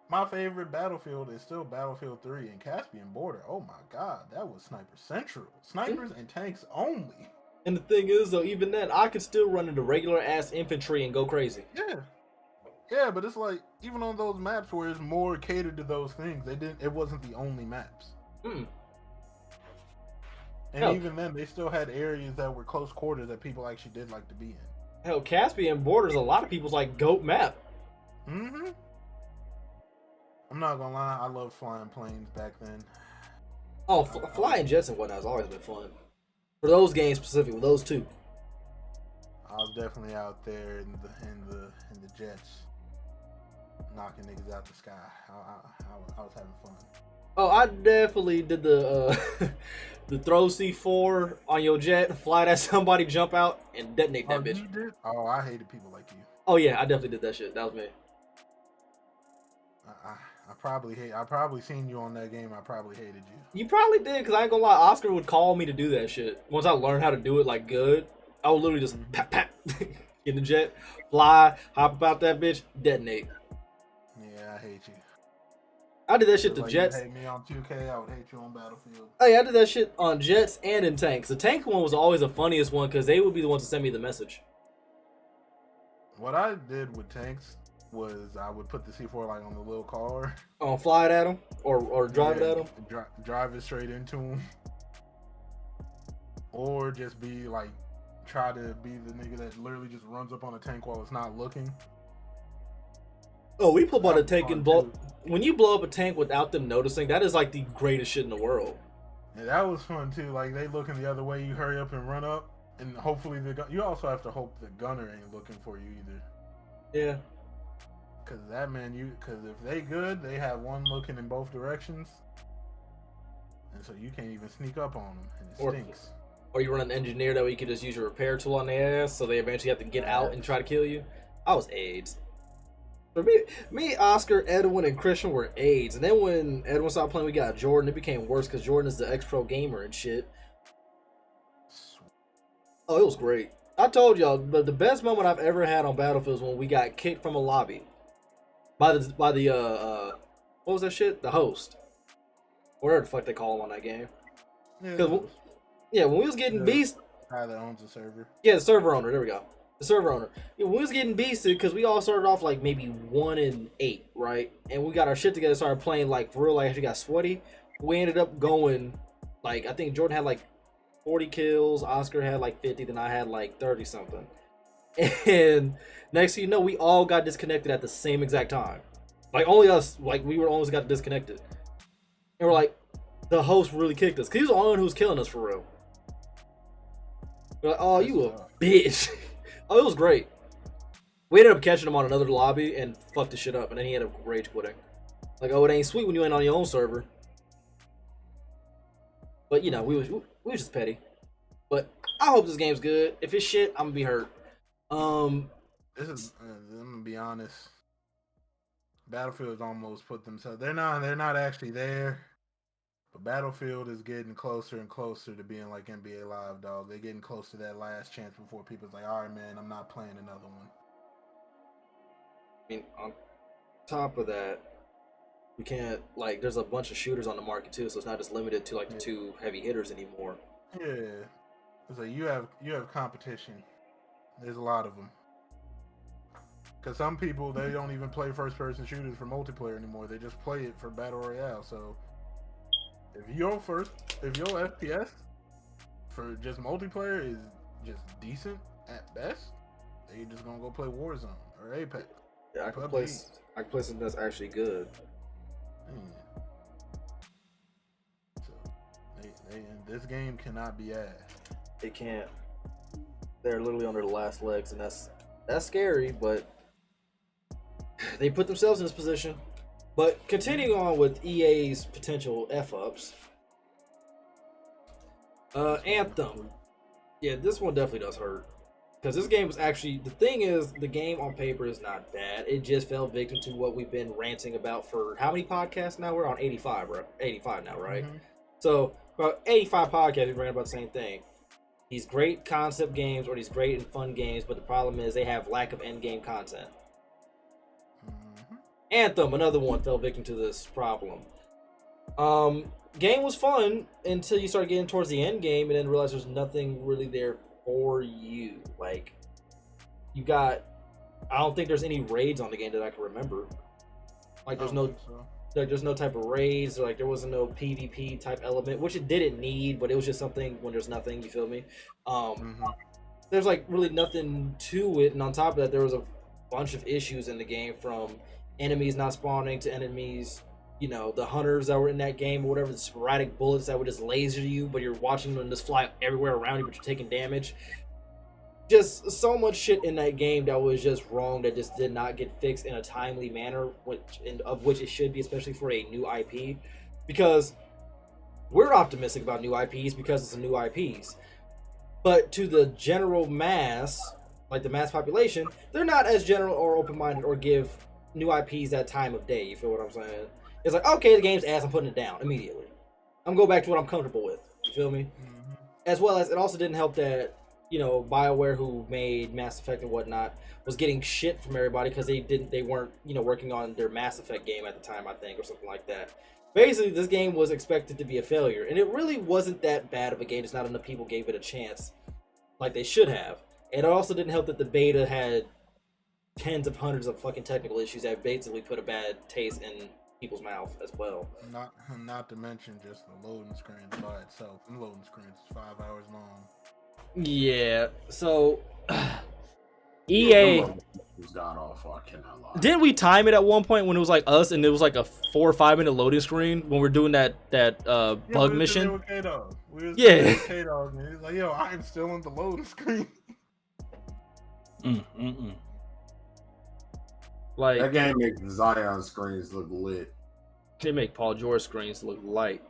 my favorite Battlefield is still Battlefield 3 and Caspian Border. Oh my god, that was Sniper Central. Snipers and tanks only. And the thing is, though, even then, I could still run into regular ass infantry and go crazy. Yeah. Yeah, but it's even on those maps where it's more catered to those things, it wasn't the only maps. And even then, they still had areas that were close quarters that people actually did like to be in. Hell, Caspian Border is a lot of people's GOAT map. Mm-hmm. I'm not gonna lie, I loved flying planes back then. Oh, flying jets and whatnot has always been fun. For those games specifically, those two. I was definitely out there in the jets, knocking niggas out the sky. I was having fun. Oh, I definitely did the the throw C4 on your jet, fly at somebody, jump out, and detonate that bitch. You did? Oh, I hated people like you. Oh yeah, I definitely did that shit. That was me. I probably seen you on that game. I probably hated you. You probably did, because I ain't gonna lie, Oscar would call me to do that shit. Once I learned how to do it like good, I would literally just pat pat in the jet, fly, hop about that bitch, detonate. Yeah, I hate you. I did that shit to Like jets. you hate me on 2K, I would hate you on Battlefield. Hey, I did that shit on jets and in tanks. The tank one was always the funniest one because they would be the ones to send me the message. What I did with tanks was I would put the C4 like on the little car. Oh, fly it at them or drive it at them. Drive it straight into them. Or just be like, try to be the nigga that literally just runs up on a tank while it's not looking. Oh, we pull out a tank and blow. When you blow up a tank without them noticing, that is like the greatest shit in the world. Yeah, that was fun too. Like they looking the other way, you hurry up and run up, and hopefully you also have to hope the gunner ain't looking for you either. Yeah. Cause that man, cause if they good, they have one looking in both directions, and so you can't even sneak up on them, and it stinks. Or you run an engineer that way you can just use your repair tool on their ass, so they eventually have to get out and try to kill you. I was AIDS. For me, Oscar, Edwin, and Christian were AIDS, and then when Edwin stopped playing, we got Jordan. It became worse because Jordan is the ex-pro gamer and shit. Oh, it was great. I told y'all, but the best moment I've ever had on Battlefield was when we got kicked from a lobby by the what was that shit? The host, whatever the fuck they call him on that game. Yeah, when we was getting beast. Guy that owns the server. Yeah, the server owner. There we go. The server owner. Yeah, we was getting beasted because we all started off like maybe 1-8, right? And we got our shit together, started playing like for real, like actually got sweaty. We ended up going like, I think Jordan had like 40 kills, Oscar had like 50, then I had like 30 something. And next thing you know, we all got disconnected at the same exact time. Like only us, like we were almost got disconnected. And we're like, the host really kicked us because he was the only one who was killing us for real. We're like, oh, you a bitch. Oh, it was great. We ended up catching him on another lobby and fucked the shit up, and then he ended up rage quitting. Like, oh, it ain't sweet when you ain't on your own server. But you know, we was just petty. But I hope this game's good. If it's shit, I'm gonna be hurt. I'm gonna be honest. Battlefield's almost put themselves. They're not actually there. But Battlefield is getting closer and closer to being like NBA Live, dog. They're getting close to that last chance before people's like, all right, man, I'm not playing another one. I mean, on top of that, we can't, like, there's a bunch of shooters on the market too, so it's not just limited to like the two heavy hitters anymore. Yeah, it's like you have competition. There's a lot of them. Because some people, they don't even play first-person shooters for multiplayer anymore. They just play it for Battle Royale. So if your FPS for just multiplayer is just decent at best, then you're just gonna go play Warzone or Apex. Yeah, I can play something that's actually good. So this game cannot be ass. They can't. They're literally on their last legs, and that's scary. But they put themselves in this position. But continuing on with EA's potential F-ups, Anthem. Yeah, this one definitely does hurt. Because this game was actually, the thing is, the game on paper is not bad. It just fell victim to what we've been ranting about for how many podcasts now? We're on 85, right? 85 now, right? Mm-hmm. So, about 85 podcasts, we ran about the same thing. These great concept games or these great and fun games, but the problem is they have lack of end-game content. Anthem, another one, fell victim to this problem. Game was fun until you start getting towards the end game and then realize there's nothing really there for you. Like, you got, I don't think there's any raids on the game that I can remember. Like, there's no type of raids, or like there wasn't no PvP type element, which it didn't need, but it was just something when there's nothing, you feel me? There's like really nothing to it, and on top of that, there was a bunch of issues in the game from enemies not spawning to enemies, you know, the hunters that were in that game or whatever, the sporadic bullets that would just laser you, but you're watching them just fly everywhere around you, but you're taking damage. Just so much shit in that game that was just wrong, that just did not get fixed in a timely manner, of which it should be, especially for a new IP, because we're optimistic about new IPs because it's a new IPs. But to the general mass, like the mass population, they're not as general or open-minded or give new IPs that time of day. You feel what I'm saying? It's like, okay, the game's ass, I'm putting it down immediately. I'm going back to what I'm comfortable with. You feel me? Mm-hmm. As well as it also didn't help that, you know, BioWare, who made Mass Effect and whatnot, was getting shit from everybody because they weren't, you know, working on their Mass Effect game at the time, I think, or something like that. Basically, this game was expected to be a failure, and it really wasn't that bad of a game. Just not enough people gave it a chance like they should have. And it also didn't help that the beta had tens of hundreds of fucking technical issues that basically put a bad taste in people's mouth as well. Not to mention just the loading screens by itself. The loading screens is 5 hours long. Yeah, so EA was god awful. I cannot lie. Didn't we time it at one point when it was like us and it was like a 4 or 5 minute loading screen when we're doing that bug mission? Yeah. K-Dog, man. He's like, yo, I'm still in the loading screen. Like, that game makes Zion screens look lit. They make Paul George screens look light.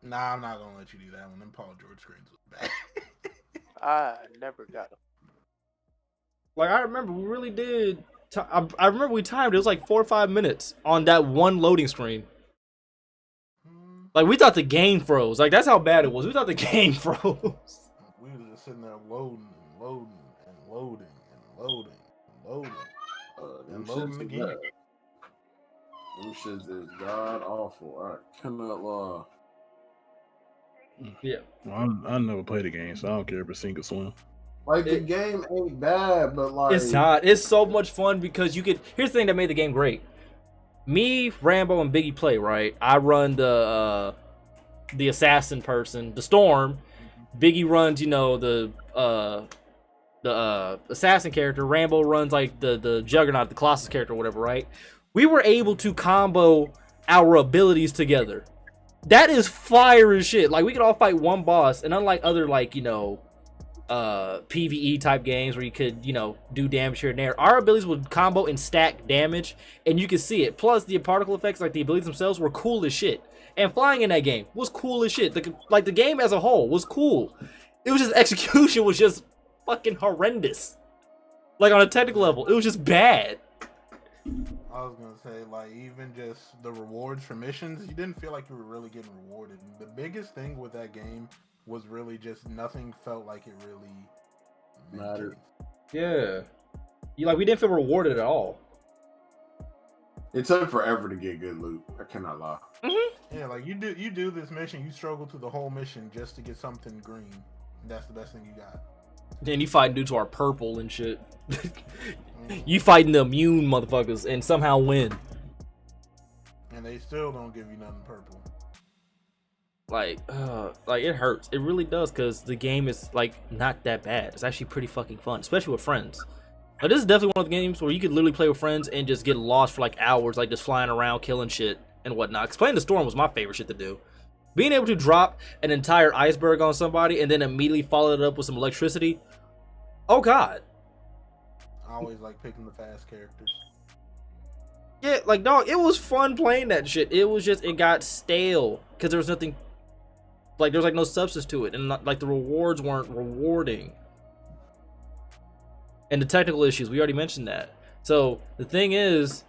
Nah, I'm not gonna let you do that one. Them Paul George screens look bad. I never got them. Like, I remember we really did. I remember we timed it. It was like 4 or 5 minutes on that one loading screen. Like, we thought the game froze. Like, that's how bad it was. We thought the game froze. We were just sitting there loading and loading and loading and loading and loading. And loading the game. Them shit is god awful. I cannot lie. Yeah. Well, I never played the game, so I don't care if it's sink or swim. Like, the game ain't bad, but like, it's not. It's so much fun because you could. Here's the thing that made the game great. Me, Rambo, and Biggie play, right? I run the assassin person, the Storm. Biggie runs, you know, the assassin character. Rambo runs like the Juggernaut, the Colossus character, or whatever, right? We were able to combo our abilities together. That is fire as shit. Like, we could all fight one boss, and unlike other, like, you know, PvE type games where you could, you know, do damage here and there, our abilities would combo and stack damage, and you could see it. Plus, the particle effects, like the abilities themselves, were cool as shit. And flying in that game was cool as shit. The game as a whole was cool. It was just execution was just fucking horrendous. Like, on a technical level, it was just bad. I was gonna say, like, even just the rewards for missions, you didn't feel like you were really getting rewarded. The biggest thing with that game was really just nothing felt like it really mattered. Yeah. We didn't feel rewarded at all. It took forever to get good loot. I cannot lie. Mm-hmm. Yeah, like, you do this mission, you struggle through the whole mission just to get something green. That's the best thing you got. Then you fighting dudes who are purple and shit. You fighting the immune motherfuckers and somehow win. And they still don't give you nothing purple. Like it hurts. It really does, because the game is, like, not that bad. It's actually pretty fucking fun, especially with friends. Like, this is definitely one of the games where you could literally play with friends and just get lost for like hours, like just flying around, killing shit and whatnot. Because playing the Storm was my favorite shit to do. Being able to drop an entire iceberg on somebody and then immediately follow it up with some electricity. Oh god. I always like picking the fast characters. Yeah, like, dog, it was fun playing that shit. It was just, it got stale because there was nothing, like, there was like no substance to it, and like the rewards weren't rewarding. And the technical issues, we already mentioned that. So the thing is,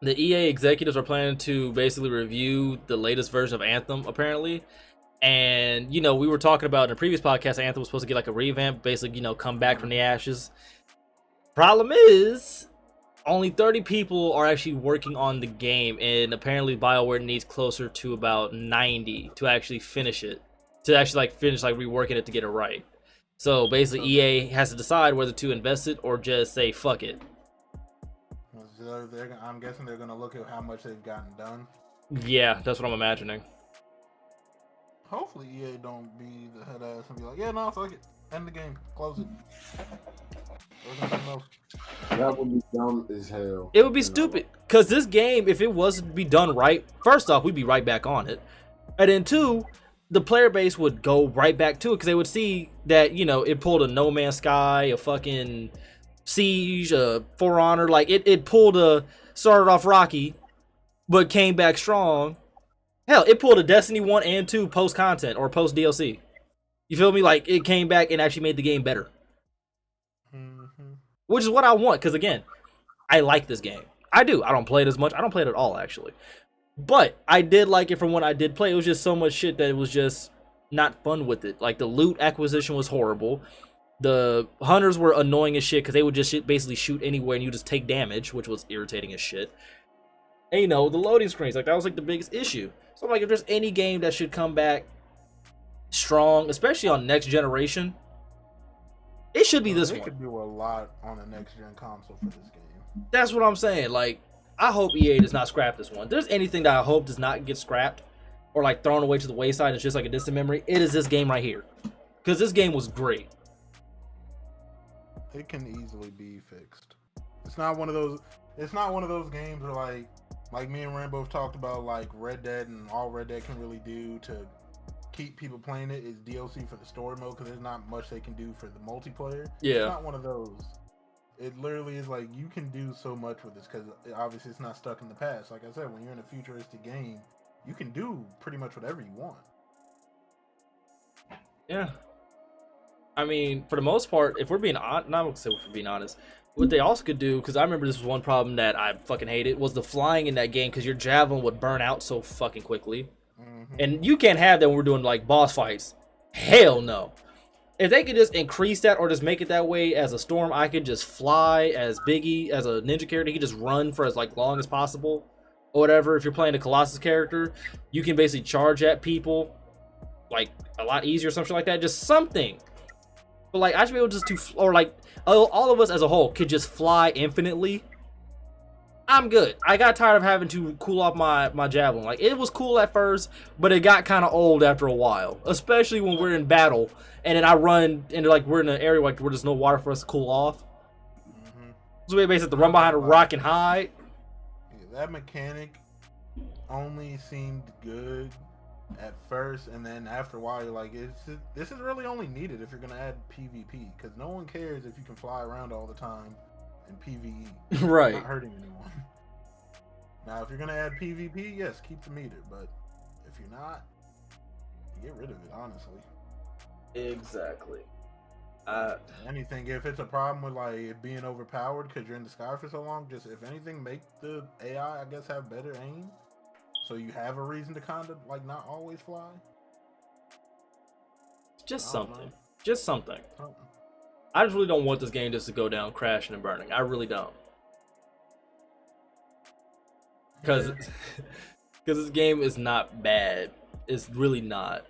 the EA executives are planning to basically review the latest version of Anthem, apparently. And, you know, we were talking about in a previous podcast, Anthem was supposed to get like a revamp, basically, you know, come back from the ashes. Problem is, only 30 people are actually working on the game, and apparently BioWare needs closer to about 90 to actually finish it, to actually like finish like reworking it to get it right. So basically, EA has to decide whether to invest it or just say fuck it. So I'm guessing they're gonna look at how much they've gotten done. Yeah, that's what I'm imagining. Hopefully, EA don't be the head ass and be like, "Yeah, no, fuck it, end the game, close it." That would be dumb as hell. It would be stupid. Because this game, if it was to be done right, first off, we'd be right back on it. And then two, the player base would go right back to it because they would see that, you know, it pulled a No Man's Sky, a fucking Siege, a For Honor. Like, it pulled started off rocky, but came back strong. Hell, it pulled a Destiny 1 and 2 post-content or post-DLC. You feel me? Like, it came back and actually made the game better. Mm-hmm. Which is what I want, because again, I like this game. I do. I don't play it as much. I don't play it at all, actually. But I did like it from when I did play. It was just so much shit that it was just not fun with it. Like, the loot acquisition was horrible. The hunters were annoying as shit because they would just basically shoot anywhere and you just take damage, which was irritating as shit. And, you know, the loading screens, like, that was like the biggest issue. So I'm like, if there's any game that should come back strong, especially on next generation, it should be this one. They could do a lot on a next gen console for this game. That's what I'm saying. Like, I hope EA does not scrap this one. If there's anything that I hope does not get scrapped or like thrown away to the wayside, it's just like a distant memory, it is this game right here. Because this game was great. It can easily be fixed. It's not one of those games where like me and Rambo have talked about, like Red Dead, and all Red Dead can really do to keep people playing it is DLC for the story mode, because there's not much they can do for the multiplayer. Yeah. It's not one of those. It literally is like, you can do so much with this because obviously it's not stuck in the past. Like I said, when you're in a futuristic game, you can do pretty much whatever you want. Yeah. I mean, for the most part, if we're being honest, not gonna say if we're being honest, what they also could do, because I remember this was one problem that I fucking hated, was the flying in that game, because your javelin would burn out so fucking quickly. Mm-hmm. And you can't have that when we're doing like boss fights. Hell no. If they could just increase that or just make it that way as a Storm, I could just fly as Biggie, as a ninja character. He could just run for as like long as possible or whatever. If you're playing a Colossus character, you can basically charge at people like a lot easier or something like that. Just something. But like, I should be able just to, or like all of us as a whole could just fly infinitely. I'm good. I got tired of having to cool off my javelin. Like, it was cool at first, but it got kind of old after a while. Especially when we're in battle, and then I run into, like, we're in an area like where there's no water for us to cool off. Mm-hmm. So we basically have to run behind a rock and hide. Yeah, that mechanic only seemed good at first, and then after a while, you're like, this is really only needed if you're gonna add PvP, because no one cares if you can fly around all the time in PvE. Right. Not hurting anyone. Now, if you're gonna add PvP, yes, keep the meter, but if you're not, get rid of it, honestly. Exactly. Anything, if it's a problem with like it being overpowered because you're in the sky for so long, just if anything, make the AI, I guess, have better aim, so you have a reason to kind of like not always fly. Just something. Just something. I just really don't want this game just to go down crashing and burning. I really don't. Because this game is not bad. It's really not.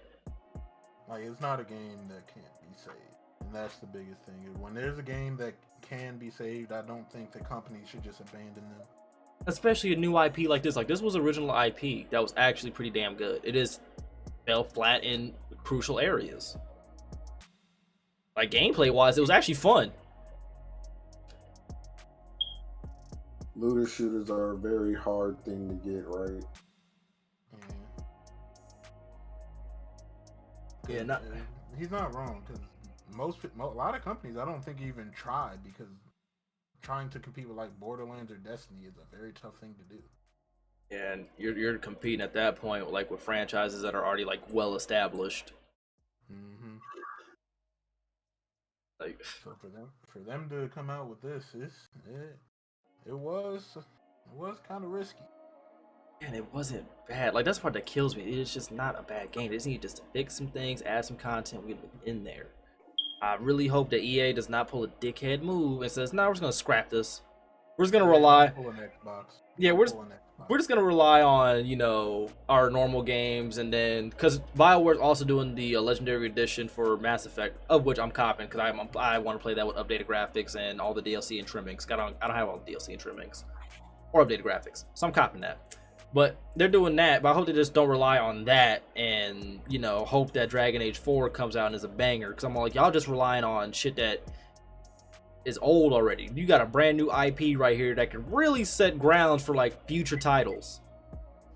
Like, it's not a game that can't be saved. And that's the biggest thing. When there's a game that can be saved, I don't think the company should just abandon them. Especially a new IP like this. Like, this was original IP that was actually pretty damn good. It just fell flat in crucial areas. Like, gameplay-wise, it was actually fun. Looter shooters are a very hard thing to get right. Yeah, he's not wrong, because a lot of companies, I don't think even try, because trying to compete with like Borderlands or Destiny is a very tough thing to do. And you're competing at that point like with franchises that are already like well established. Mm-hmm. Like, so for them to come out with this, it was kind of risky. And it wasn't bad. Like, that's the part that kills me. It's just not a bad game. They just need just to fix some things, add some content, we get in there. I really hope that EA does not pull a dickhead move and says, "No, we're just gonna scrap this. We're just gonna rely." Yeah, we're just gonna rely on, you know, our normal games, and then because BioWare's also doing the Legendary Edition for Mass Effect, of which I'm copping because I want to play that with updated graphics and all the DLC and trimmings. I don't have all the DLC and trimmings or updated graphics, so I'm copping that. But they're doing that, but I hope they just don't rely on that and, you know, hope that Dragon Age 4 comes out and is a banger. Because I'm like, y'all just relying on shit that is old already. You got a brand new IP right here that can really set grounds for like future titles.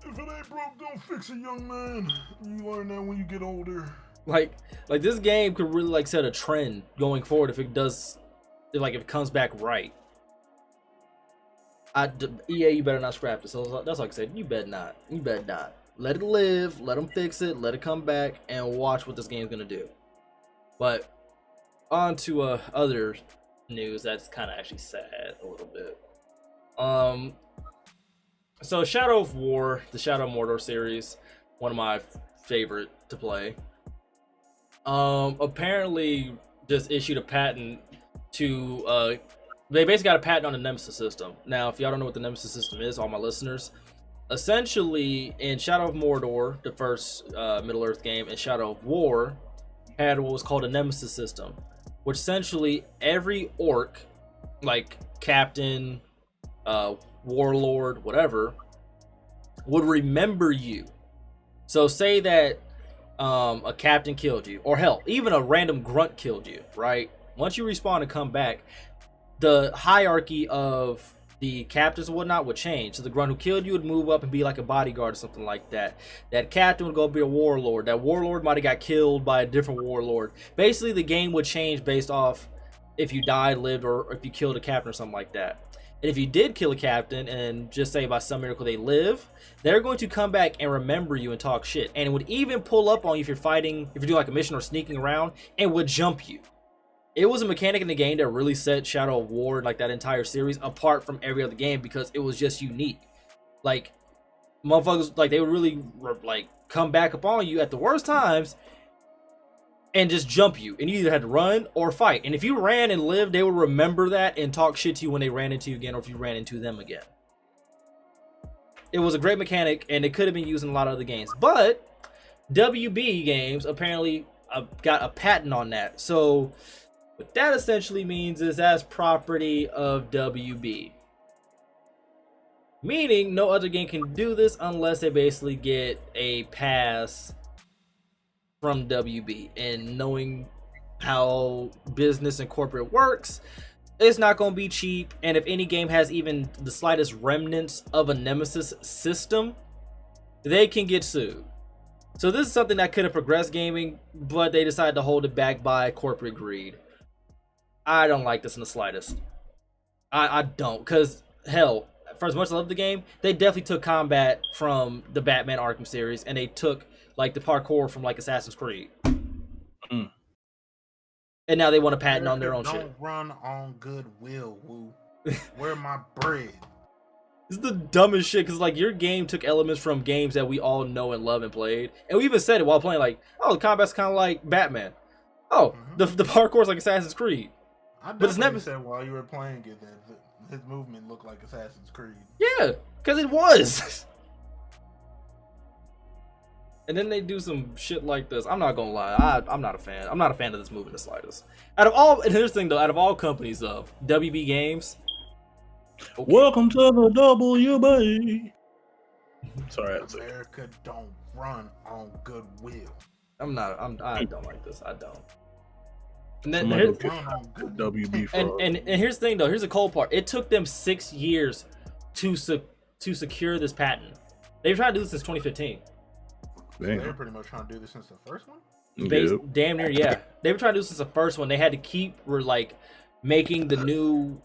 If it ain't broke, don't fix it, young man. You learn that when you get older. Like this game could really like set a trend going forward if it does, if it comes back right. EA, you better not scrap this. So that's all I can say. You better not. You better not. Let it live. Let them fix it. Let it come back and watch what this game's gonna do. But on to other news that's kind of actually sad a little bit. So Shadow of War, the Shadow of Mordor series, one of my favorite to play. Apparently just issued a patent to they basically got a patent on the Nemesis system. Now, if y'all don't know what the Nemesis system is, all my listeners, essentially in Shadow of Mordor, the first Middle Earth game, and Shadow of War had what was called a Nemesis system, which essentially every orc, like captain, warlord, whatever, would remember you. So say that a captain killed you, or hell, even a random grunt killed you, right? Once you respawn and come back, the hierarchy of the captains and whatnot would change. So the grunt who killed you would move up and be like a bodyguard or something like that. That captain would go be a warlord. That warlord might have got killed by a different warlord. Basically, the game would change based off if you died, lived, or if you killed a captain or something like that. And if you did kill a captain and just say by some miracle they live, they're going to come back and remember you and talk shit. And it would even pull up on you if you're fighting, if you're doing like a mission or sneaking around, and would jump you. It was a mechanic in the game that really set Shadow of War, like that entire series, apart from every other game because it was just unique. Like, motherfuckers, like, they would really, like, come back upon you at the worst times and just jump you. And you either had to run or fight. And if you ran and lived, they would remember that and talk shit to you when they ran into you again or if you ran into them again. It was a great mechanic, and it could have been used in a lot of other games. But WB Games apparently got a patent on that. So what that essentially means is that's property of WB. Meaning no other game can do this unless they basically get a pass from WB. And knowing how business and corporate works, it's not going to be cheap. And if any game has even the slightest remnants of a Nemesis system, they can get sued. So this is something that could have progressed gaming, but they decided to hold it back by corporate greed. I don't like this in the slightest. I don't, because hell, for as much as I love the game, they definitely took combat from the Batman Arkham series, and they took like the parkour from like Assassin's Creed. And now they want to patent on their own shit. Don't run on goodwill, woo. Where my bread? This is the dumbest shit, because like your game took elements from games that we all know and love and played, and we even said it while playing, like, oh, the combat's kind of like Batman. Oh, the parkour's like Assassin's Creed. But it's never said while you were playing it that his movement looked like Assassin's Creed. Yeah, because it was. And then they do some shit like this. I'm not gonna lie, I'm not a fan. I'm not a fan of this move in the slightest. And here's the thing though, out of all companies though, WB Games. Okay. Welcome to the WB. Sorry, America don't run on goodwill. I don't like this. I don't. And then WB and here's the thing though. Here's the cold part. It took them 6 years to secure this patent. They've tried to do this since 2015. They're pretty much trying to do this since the first one. Damn near, yeah. They've tried to do this since the first one. They had to keep making the new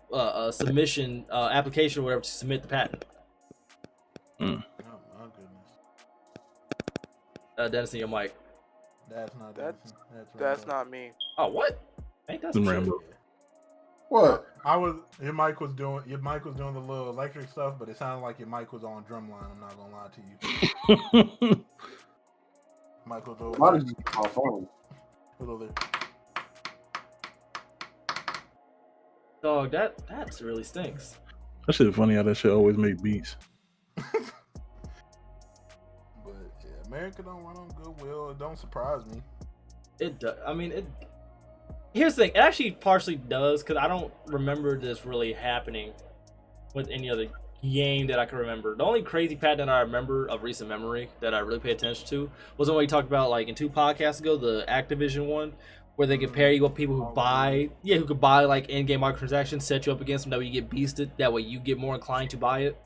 submission application or whatever to submit the patent. Oh my goodness. Dennis, your mic. That's not Dennis. That's not me. Oh, what? Ain't that some Rambo? What? Your mic was doing the little electric stuff, but it sounded like your mic was on drumline. I'm not gonna lie to you. Michael, why did you call phone? Dog, that really stinks. That shit funny how that shit always make beats. But yeah, America don't run on goodwill. It don't surprise me. It does. I mean, here's the thing. It actually partially does, because I don't remember this really happening with any other game that I can remember. The only crazy patent I remember of recent memory that I really pay attention to was when we talked about, like, in 2 podcasts ago, the Activision one, where they can pair you with people who who could buy like in-game microtransactions, set you up against them, that way you get beasted, that way you get more inclined to buy it.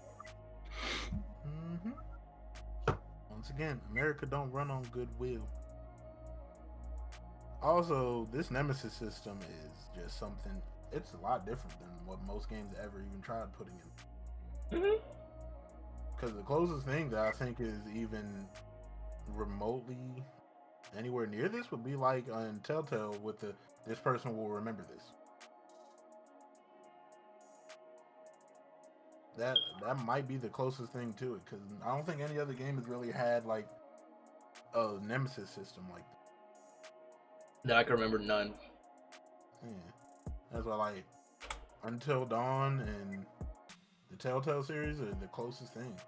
Once again, America don't run on goodwill. Also, this Nemesis system is just something, it's a lot different than what most games ever even tried putting in. Because the closest thing that I think is even remotely anywhere near this would be like on Telltale with this person will remember this. That might be the closest thing to it, because I don't think any other game has really had like a Nemesis system like that. That I can remember none. Yeah, that's why like Until Dawn and the Telltale series are the closest thing.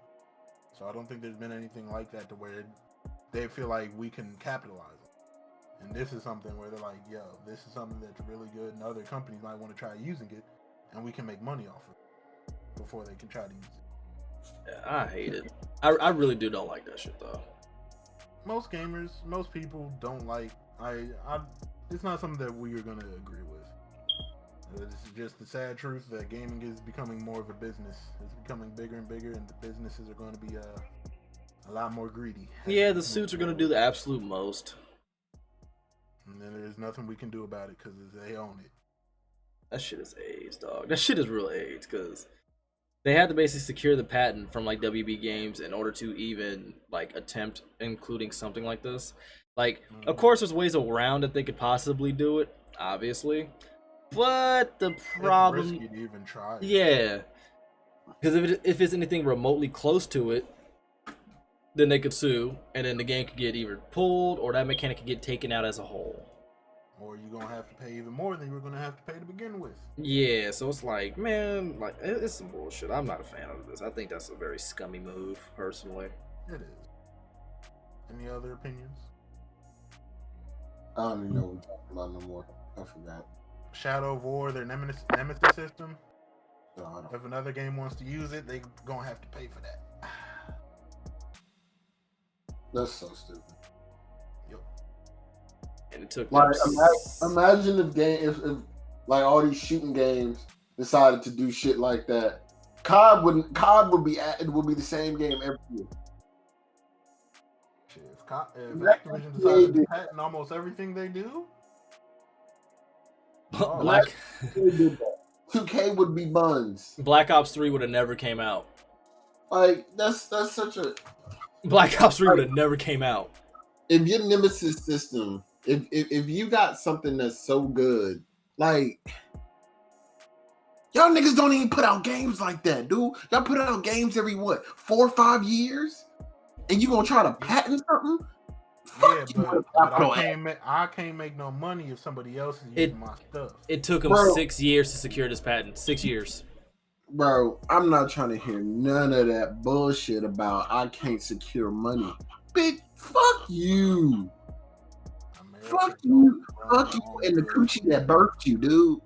So I don't think there's been anything like that to where they feel like we can capitalize on. And this is something where they're like, yo, this is something that's really good, and other companies might want to try using it, and we can make money off of it before they can try to use it. Yeah, I hate it. I really don't like that shit though. Most gamers, most people don't like. It's not something that we are gonna agree with. This is just the sad truth that gaming is becoming more of a business. It's becoming bigger and bigger, and the businesses are going to be a lot more greedy. Yeah, the suits are gonna do the absolute most. And then there's nothing we can do about it because they own it. That shit is AIDS, dog. That shit is real AIDS, because they had to basically secure the patent from like WB Games in order to even like attempt including something like this. Like, of course, there's ways around that they could possibly do it, obviously. But the problem, it's risky to even try. Yeah, because if it's anything remotely close to it, then they could sue, and then the game could get either pulled or that mechanic could get taken out as a whole. Or you're gonna have to pay even more than you were gonna have to pay to begin with. Yeah, so it's like, man, like it's some bullshit. I'm not a fan of this. I think that's a very scummy move, personally. It is. Any other opinions? I don't even know what we're talking about no more. I forgot. Shadow of War, their Nemesis system. No, I don't. If another game wants to use it, they gonna have to pay for that. That's so stupid. Yep. And it took like imagine if like all these shooting games decided to do shit like that. COD would be the same game every year. Shit, if Activision decided to patent almost everything they do, Black 2K would be buns. Black Ops 3 would have never came out. Like that's such a Black Ops 3 would have never came out. If your Nemesis system, if you got something that's so good, like y'all niggas don't even put out games like that, dude. Y'all put out games every 4 or 5 years, and you gonna try to patent something? Yeah, but I can't make no money if somebody else is using my stuff. It took him 6 years to secure this patent. 6 years. Bro, I'm not trying to hear none of that bullshit about I can't secure money. Bitch, fuck you. Fuck you and the coochie that birthed you, dude.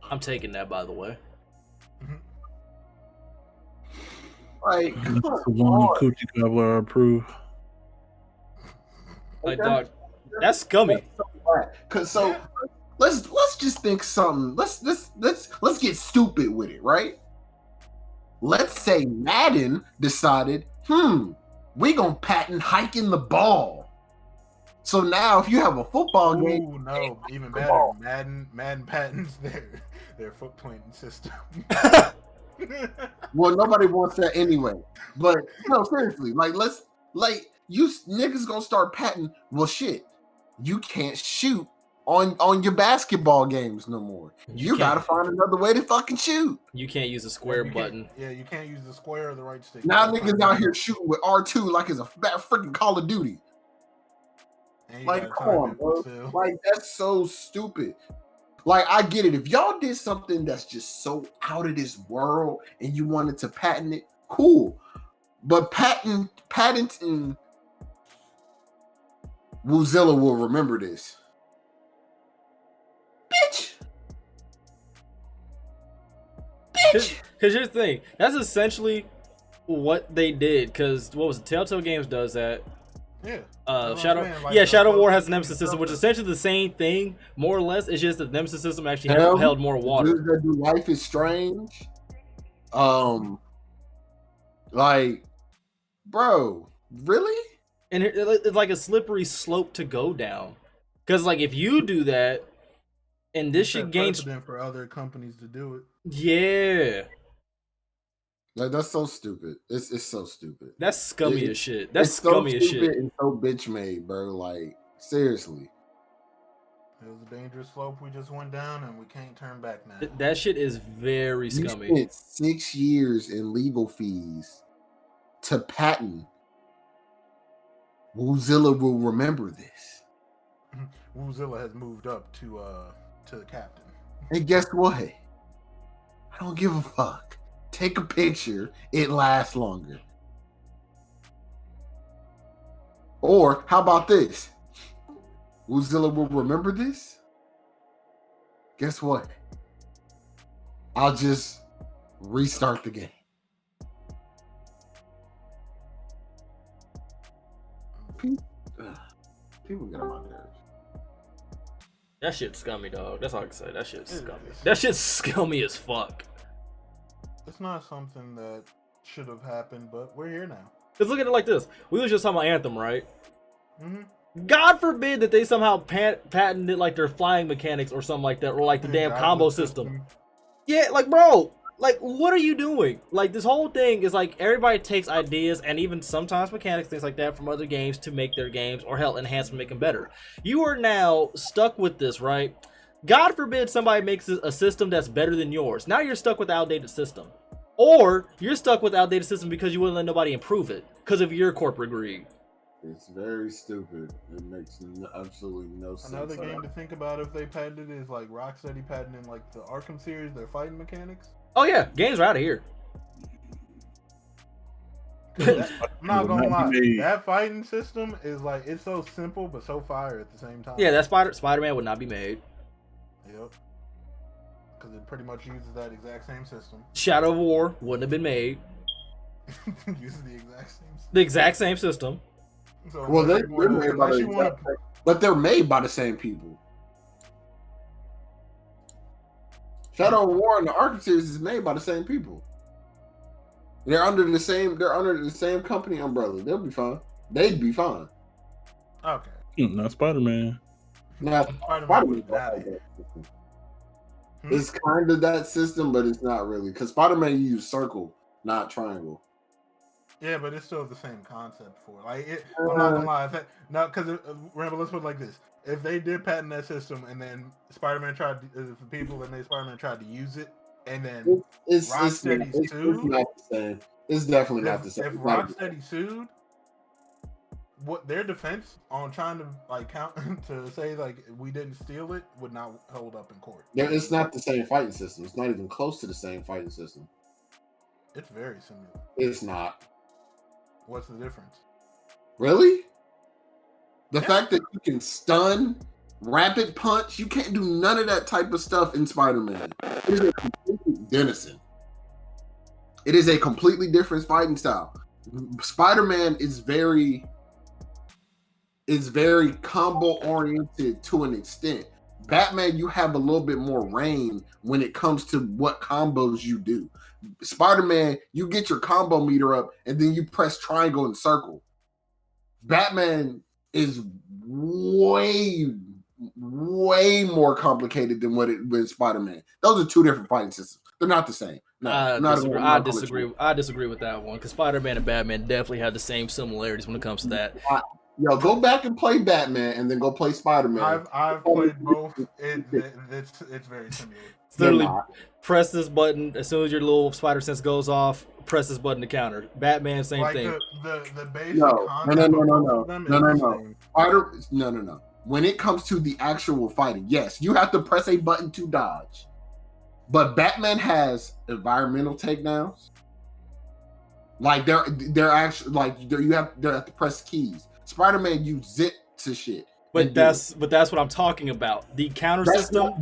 I'm taking that, by the way. Like, that's the one coochie cobbler approved. Like, dog, that's scummy. Cause let's just think something. Let's get stupid with it, right? Let's say Madden decided, we gonna patent hiking the ball. So now, if you have a football game, ooh, no, even better. Madden patents their foot pointing system. Well, nobody wants that anyway. But no, seriously, you niggas gonna start patenting. Well, shit, you can't shoot on your basketball games no more. You gotta find another way to fucking shoot. You can't use the square button. Yeah, you can't use the square or the right stick. Now niggas out here shooting with R2 like it's a freaking Call of Duty. Like, come on, bro. Like, that's so stupid. Like, I get it. If y'all did something that's just so out of this world and you wanted to patent it, cool. But patenting Woozilla will remember this. Bitch. Because here's the thing. That's essentially what they did. Because what was it? Telltale Games does that. Yeah. Shadow War has a nemesis system, which is essentially the same thing, more or less. It's just that the nemesis system actually held more water. Dudes that do Life is Strange. Like, bro, really? And it's like a slippery slope to go down. Because, like, if you do that, and this shit gains for other companies to do it. Yeah. Like, that's so stupid. It's so stupid. That's scummy as shit. That's scummy as shit. And so bitch made, bro. Like, seriously. It was a dangerous slope we just went down, and we can't turn back now. That shit is very scummy. You spent 6 years in legal fees to patent. Woozilla will remember this. Woozilla has moved up to the captain. And guess what? I don't give a fuck. Take a picture. It lasts longer. Or how about this? Woozilla will remember this. Guess what? I'll just restart the game. People get on my nerves. That shit's scummy, dog. That's all I can say. That shit's scummy. That shit's scummy as fuck. It's not something that should have happened, but we're here now. Cause look at it like this. We was just talking about Anthem, right? Mm-hmm. God forbid that they somehow patented like their flying mechanics or something like that, or like the damn combo system. Yeah, like, bro, like, what are you doing? Like, this whole thing is like everybody takes ideas and even sometimes mechanics, things like that, from other games to make their games or hell enhance and make them better. You are now stuck with this, right? God forbid somebody makes a system that's better than yours. Now you're stuck with the outdated system. Or you're stuck with the outdated system because you wouldn't let nobody improve it because of your corporate greed. It's very stupid. It makes absolutely no sense. Another game to think about if they patented is like Rocksteady patenting like the Arkham series, their fighting mechanics. Oh yeah, games are out of here. I'm not gonna lie, that fighting system is like, it's so simple but so fire at the same time. Yeah, that Spider-Man would not be made. Yep. Because it pretty much uses that exact same system. Shadow War wouldn't have been made. Uses the exact same system. The exact same system. So well, they're made by the same people. Shadow War and the Arkham series is made by the same people. They're under the same company umbrella. They'll be fine. They'd be fine. Okay. Not Spider-Man. Now, Spider-Man. It's kind of that system, but it's not really. Because Spider-Man used circle, not triangle. Yeah, but it's still the same concept for it. Like, I'm not gonna lie. Remember, let's put it like this: if they did patent that system, and then Spider-Man tried, the people that made Spider-Man tried to use it, and then Rocksteady sued, it's not the same. It's definitely not the same. If Rocksteady sued, what their defense on trying to like count to say like we didn't steal it would not hold up in court. Yeah, it's not the same fighting system. It's not even close to the same fighting system. It's very similar. It's not. What's the difference? Really? The fact that you can stun, rapid punch, you can't do none of that type of stuff in Spider-Man. It is a completely Denison. It is a completely different fighting style. Spider-Man is very combo oriented to an extent. Batman, you have a little bit more reign when it comes to what combos you do. Spider-Man, you get your combo meter up and then you press triangle and circle. Batman is way more complicated than what it with Spider-Man. Those are two different fighting systems. They're not the same. No, I disagree with that one because Spider-Man and Batman definitely have the same similarities when it comes to that. Yo, go back and play Batman and then go play Spider-Man. I've played both. It's very similar. It's literally press this button as soon as your little spider sense goes off. Press this button to counter. Batman, same thing. The basic concept. No. When it comes to the actual fighting, yes, you have to press a button to dodge. But Batman has environmental takedowns. Like they're actually like you have to press keys. Spider-Man, you zip to shit. But that's what I'm talking about. The counter system.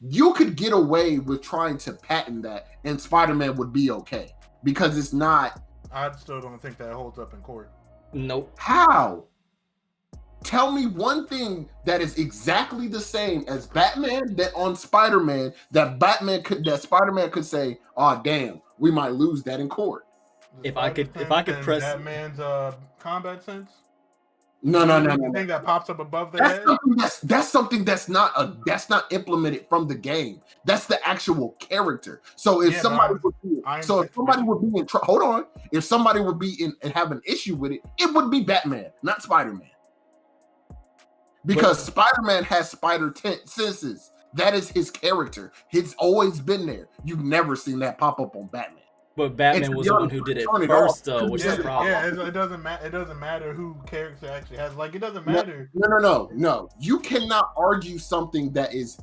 You could get away with trying to patent that, and Spider-Man would be okay because it's not. I still don't think that holds up in court. Nope. How? Tell me one thing that is exactly the same as Batman that on Spider-Man that Spider-Man could say, "Oh damn, we might lose that in court." If I could press Batman's combat sense. No. The thing that pops up above their head. That's something that's not implemented from the game. That's the actual character. So if somebody would be in hold on, if somebody would be in and have an issue with it, it would be Batman, not Spider-Man. Because Spider-Man has spider senses. That is his character. It's always been there. You've never seen that pop up on Batman. But Batman was the one who did it first, though, which is the problem. Yeah, it doesn't matter. It doesn't matter who character actually has. Like, it doesn't matter. No. You cannot argue something that is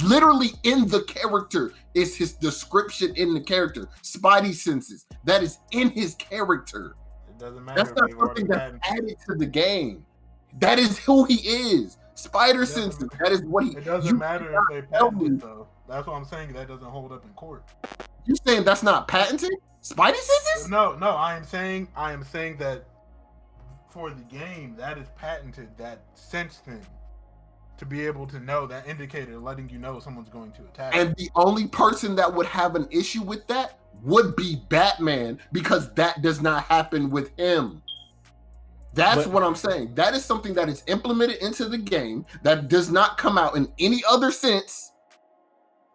literally in the character. Is his description in the character? Spidey senses. That is in his character. It doesn't matter. That's not something that's added to the game. That is who he is. Spider senses. That is what he. It doesn't matter if they patent it, though. That's what I'm saying. That doesn't hold up in court. You saying that's not patented? Spidey senses? No. I am saying that for the game, that is patented. That sense thing to be able to know that indicator, letting you know someone's going to attack. And the only person that would have an issue with that would be Batman, because that does not happen with him. That's what I'm saying. That is something that is implemented into the game that does not come out in any other sense.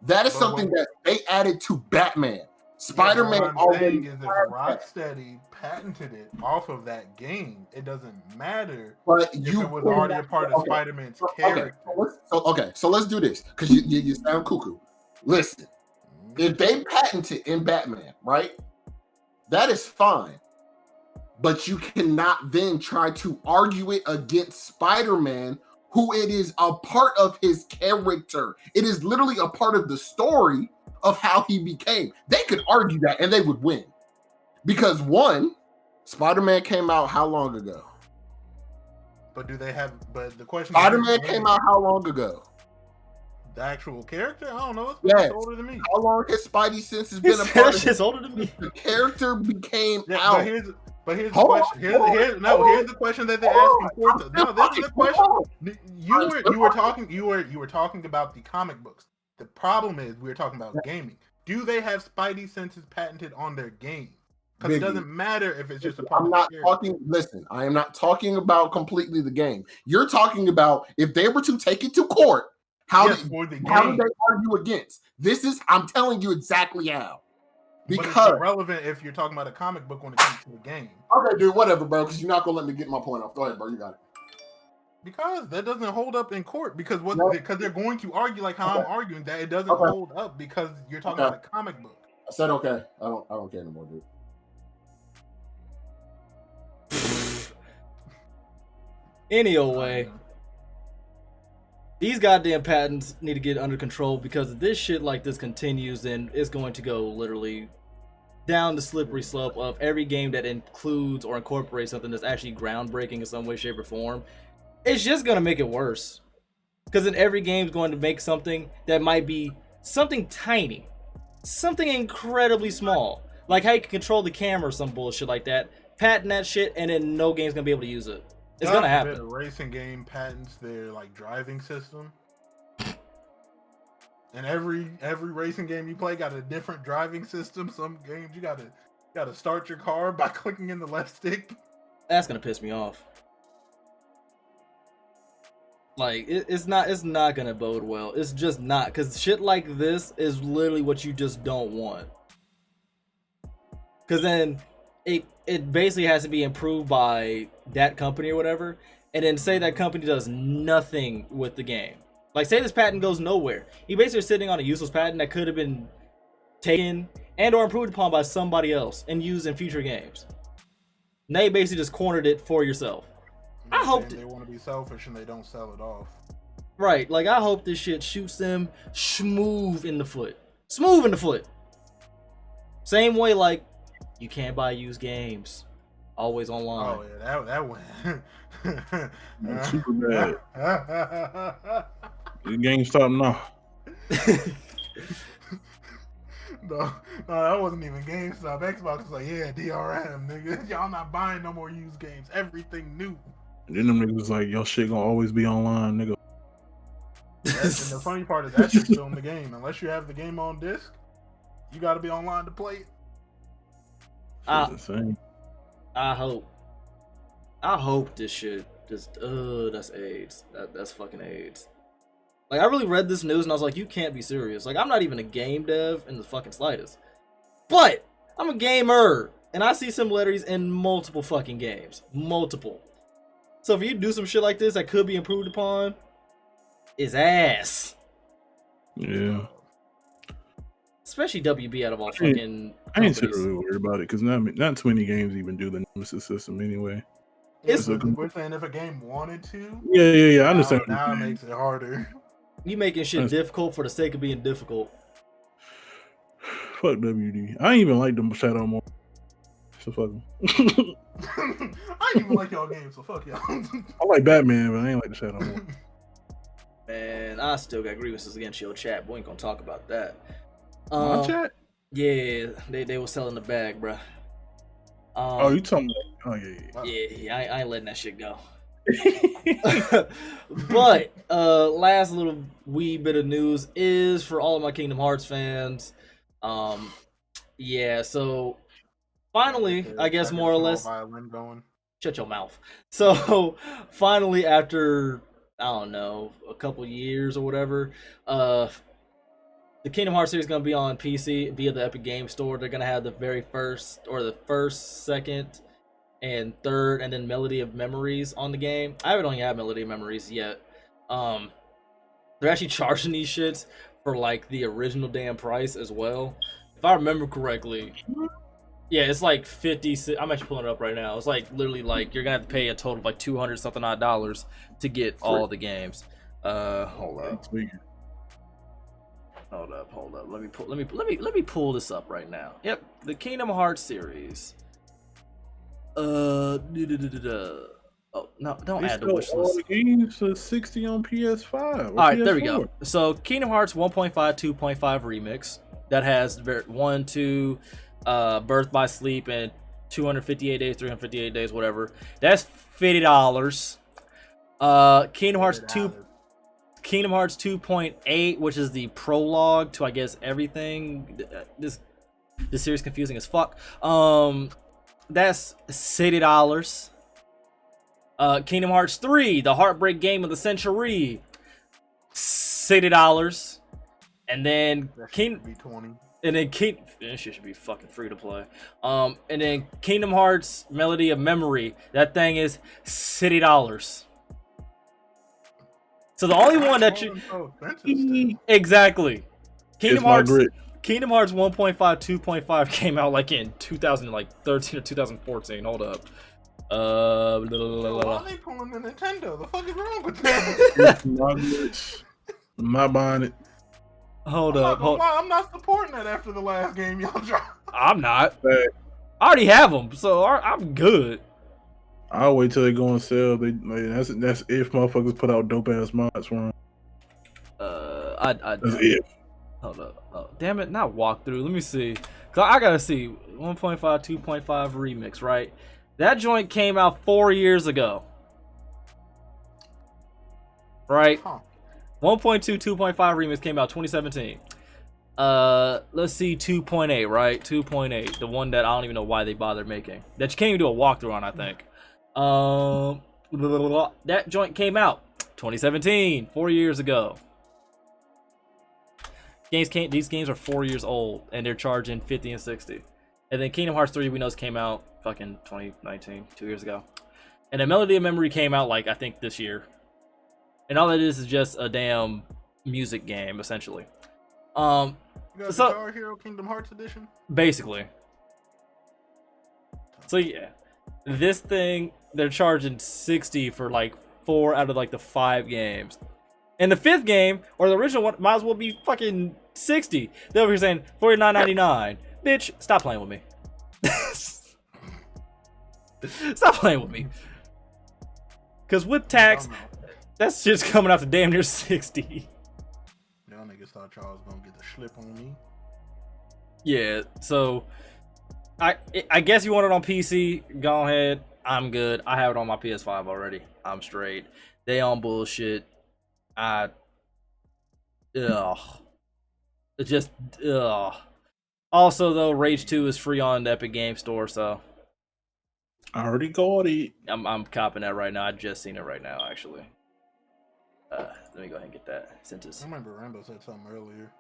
That is something that they added to Batman. Spider-Man already is if Rocksteady patented it off of that game, it doesn't matter. But if it was already a part of Spider-Man's character. So let's do this, because you sound cuckoo. Listen, if they patent it in Batman, right? That is fine. But you cannot then try to argue it against Spider-Man, who it is a part of his character. It is literally a part of the story of how he became. They could argue that and they would win. Because one, Spider-Man came out how long ago? But the question Spider-Man came out how long ago? The actual character? I don't know. It's older than me. How long his Spidey sense has been a part of It's older than me. The character became out. But here's the question. Here's the question that they're asking for. No, this is the question. You were talking about the comic books. The problem is we were talking about gaming. Do they have Spidey senses patented on their game? Because it doesn't matter if it's just a part of the character. Listen, I am not talking about completely the game. You're talking about if they were to take it to court, how do they argue against? I'm telling you exactly how. Because it's irrelevant if you're talking about a comic book when it comes to the game. Okay, dude, whatever, bro, because you're not going to let me get my point off. Go ahead, bro, you got it. Because that doesn't hold up in court. Because they're going to argue like how I'm arguing that it doesn't hold up because you're talking about a comic book. I said okay. I don't care anymore, dude. Any old way. These goddamn patents need to get under control, because if this shit like this continues, then it's going to go literally down the slippery slope of every game that includes or incorporates something that's actually groundbreaking in some way, shape, or form. It's just going to make it worse. Because then every game's going to make something that might be something tiny. Something incredibly small. Like how you can control the camera or some bullshit like that. Patent that shit, and then no game's going to be able to use it. It's going to happen. A racing game patents their like driving system. And every racing game you play got a different driving system. Some games you gotta start your car by clicking in the left stick. That's gonna piss me off. Like it's not gonna bode well. It's just not, because shit like this is literally what you just don't want. Because then it basically has to be improved by that company or whatever, and then say that company does nothing with the game. Like, say this patent goes nowhere. You basically are sitting on a useless patent that could have been taken and or improved upon by somebody else and used in future games. Now you basically just cornered it for yourself. I hope they want to be selfish and they don't sell it off. Right, like I hope this shit shoots them smooth in the foot. Smooth in the foot. Same way like you can't buy used games. Always online. Oh yeah, that one. Super bad. The GameStop now. No, that wasn't even GameStop. Xbox was like, yeah, DRM, nigga. Y'all not buying no more used games. Everything new. And then them niggas was like, your shit gonna always be online, nigga. And the funny part is that shit's still in the game. Unless you have the game on disc, you got to be online to play it. Shit's insane. I hope this shit just that's AIDS. That's fucking AIDS. Like, I really read this news and I was like, you can't be serious. Like, I'm not even a game dev in the fucking slightest. But I'm a gamer and I see similarities in multiple fucking games. Multiple. So if you do some shit like this that could be improved upon, is ass. Yeah. Especially WB out of all fucking I ain't companies. really worried about it because not too many games even do the Nemesis system anyway. We're saying if a game wanted to. Yeah. I understand. Now it makes it harder. You making shit difficult for the sake of being difficult. Fuck WD. I ain't even like them Shadow more. So fuck them. I ain't even like y'all games, so fuck y'all. I like Batman, but I ain't like the Shadow more. Man, I still got grievances against your chat, but we ain't gonna talk about that. My chat? Yeah, they were selling the bag, bruh. Oh, you talking about? Oh, yeah. Yeah, I ain't letting that shit go. But last little wee bit of news is for all of my Kingdom Hearts fans. Yeah, so finally, I guess more or less. Violin going. Shut your mouth. So finally, after I don't know, a couple years or whatever, the Kingdom Hearts series is gonna be on PC via the Epic Game Store. They're gonna have the very first, or the first, second, and third, and then Melody of Memories on the game. I haven't only had Melody of Memories yet. They're actually charging these shits for like the original damn price as well, if I remember correctly. Yeah, it's like 50. I'm actually pulling it up right now. It's like literally like you're gonna have to pay a total of like $200 something odd dollars to get all the games. Hold up. Hold up. Let me pull this up right now. Yep, the Kingdom Hearts series. Oh no, don't add the wish list. All the games for 60 on PS5. All right, there we go. So Kingdom Hearts 1.5, 2.5 remix that has 1, 2, Birth by Sleep and 258 days, 358 days, whatever. That's $50. Kingdom Hearts 2. Kingdom Hearts 2.8, which is the prologue to, I guess, everything. This series confusing as fuck. That's $60. Kingdom Hearts 3, the Heartbreak Game of the Century, $60. And then this shit should be fucking free to play. And then Kingdom Hearts Melody of Memory, that thing is $60. So the only one that you exactly Kingdom Hearts 1.5, 2.5 came out like in 2013 or 2014. Hold up. Why are they pulling the Nintendo? The fuck is wrong with that? I'm not buying it. Hold up. I'm not supporting that after the last game y'all dropped. I'm not. I already have them, so I'm good. I'll wait till they go on sale. That's if motherfuckers put out dope ass mods for them. That's if. Hold up. Oh, damn it! Not walkthrough. Let me see. Cause I gotta see 1.5, 2.5 remix. Right. That joint came out 4 years ago. Right. 1.2, 2.5 remix came out 2017. Let's see 2.8. Right. 2.8. The one that I don't even know why they bothered making. That you can't even do a walkthrough on. I think. That joint came out 2017, 4 years ago. These games are 4 years old and they're charging 50 and 60. And then Kingdom Hearts 3 we know came out fucking 2019, 2 years ago. And then Melody of Memory came out like I think this year. And all it is just a damn music game essentially. You got Guitar Hero Kingdom Hearts edition? Basically. So yeah. This thing, they're charging 60 for like 4 out of like the 5 games. And the 5th game, or the original one, might as well be fucking 60. They're over here saying $49.99. Bitch, stop playing with me. Stop playing with me. Because with tax, that's just coming out to damn near 60. Y'all niggas thought y'all was gonna get the slip on me. Yeah, so I guess you want it on PC. Go ahead. I'm good. I have it on my PS5 already. I'm straight. They on bullshit. Ugh. It's just ugh. Also though, Rage 2 is free on the Epic Game Store, so I already got it. I'm copping that right now. I just seen it right now, actually. Let me go ahead and get that. I remember Rambo said something earlier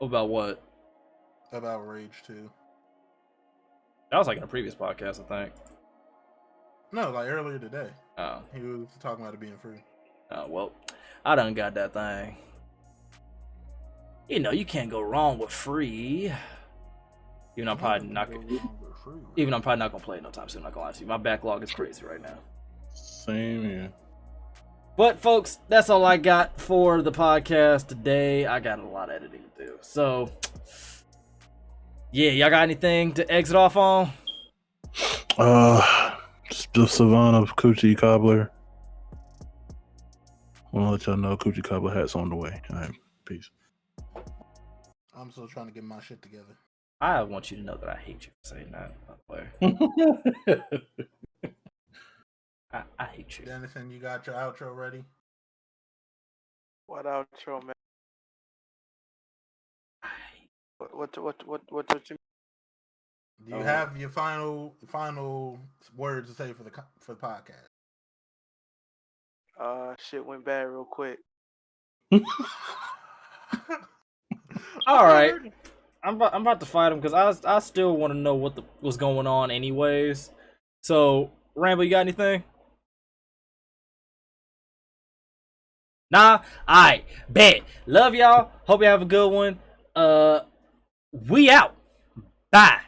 About what? about Rage 2. That was like in a previous podcast, I think. No, like earlier today. Oh. He was talking about it being free. Oh, well, I done got that thing. You know, you can't go wrong with free. Even I'm probably not gonna play it no time soon. I'm not gonna lie to you. My backlog is crazy right now. Same here. But folks, that's all I got for the podcast today. I got a lot of editing to do. So yeah, y'all got anything to exit off on? The Savannah Coochie Cobbler. I want to let y'all know Coochie Cobbler hat's on the way. All right, peace. I'm still trying to get my shit together. I want you to know that I hate you for saying that, by the way. I hate you. Dennison, you got your outro ready? What outro, man? What you Do you have your final words to say for the podcast? Shit went bad real quick. All right, I'm about to fight him because I still want to know what's going on anyways. So Rambo, you got anything? Nah. All right, bet. Love y'all. Hope you have a good one. We out. Bye.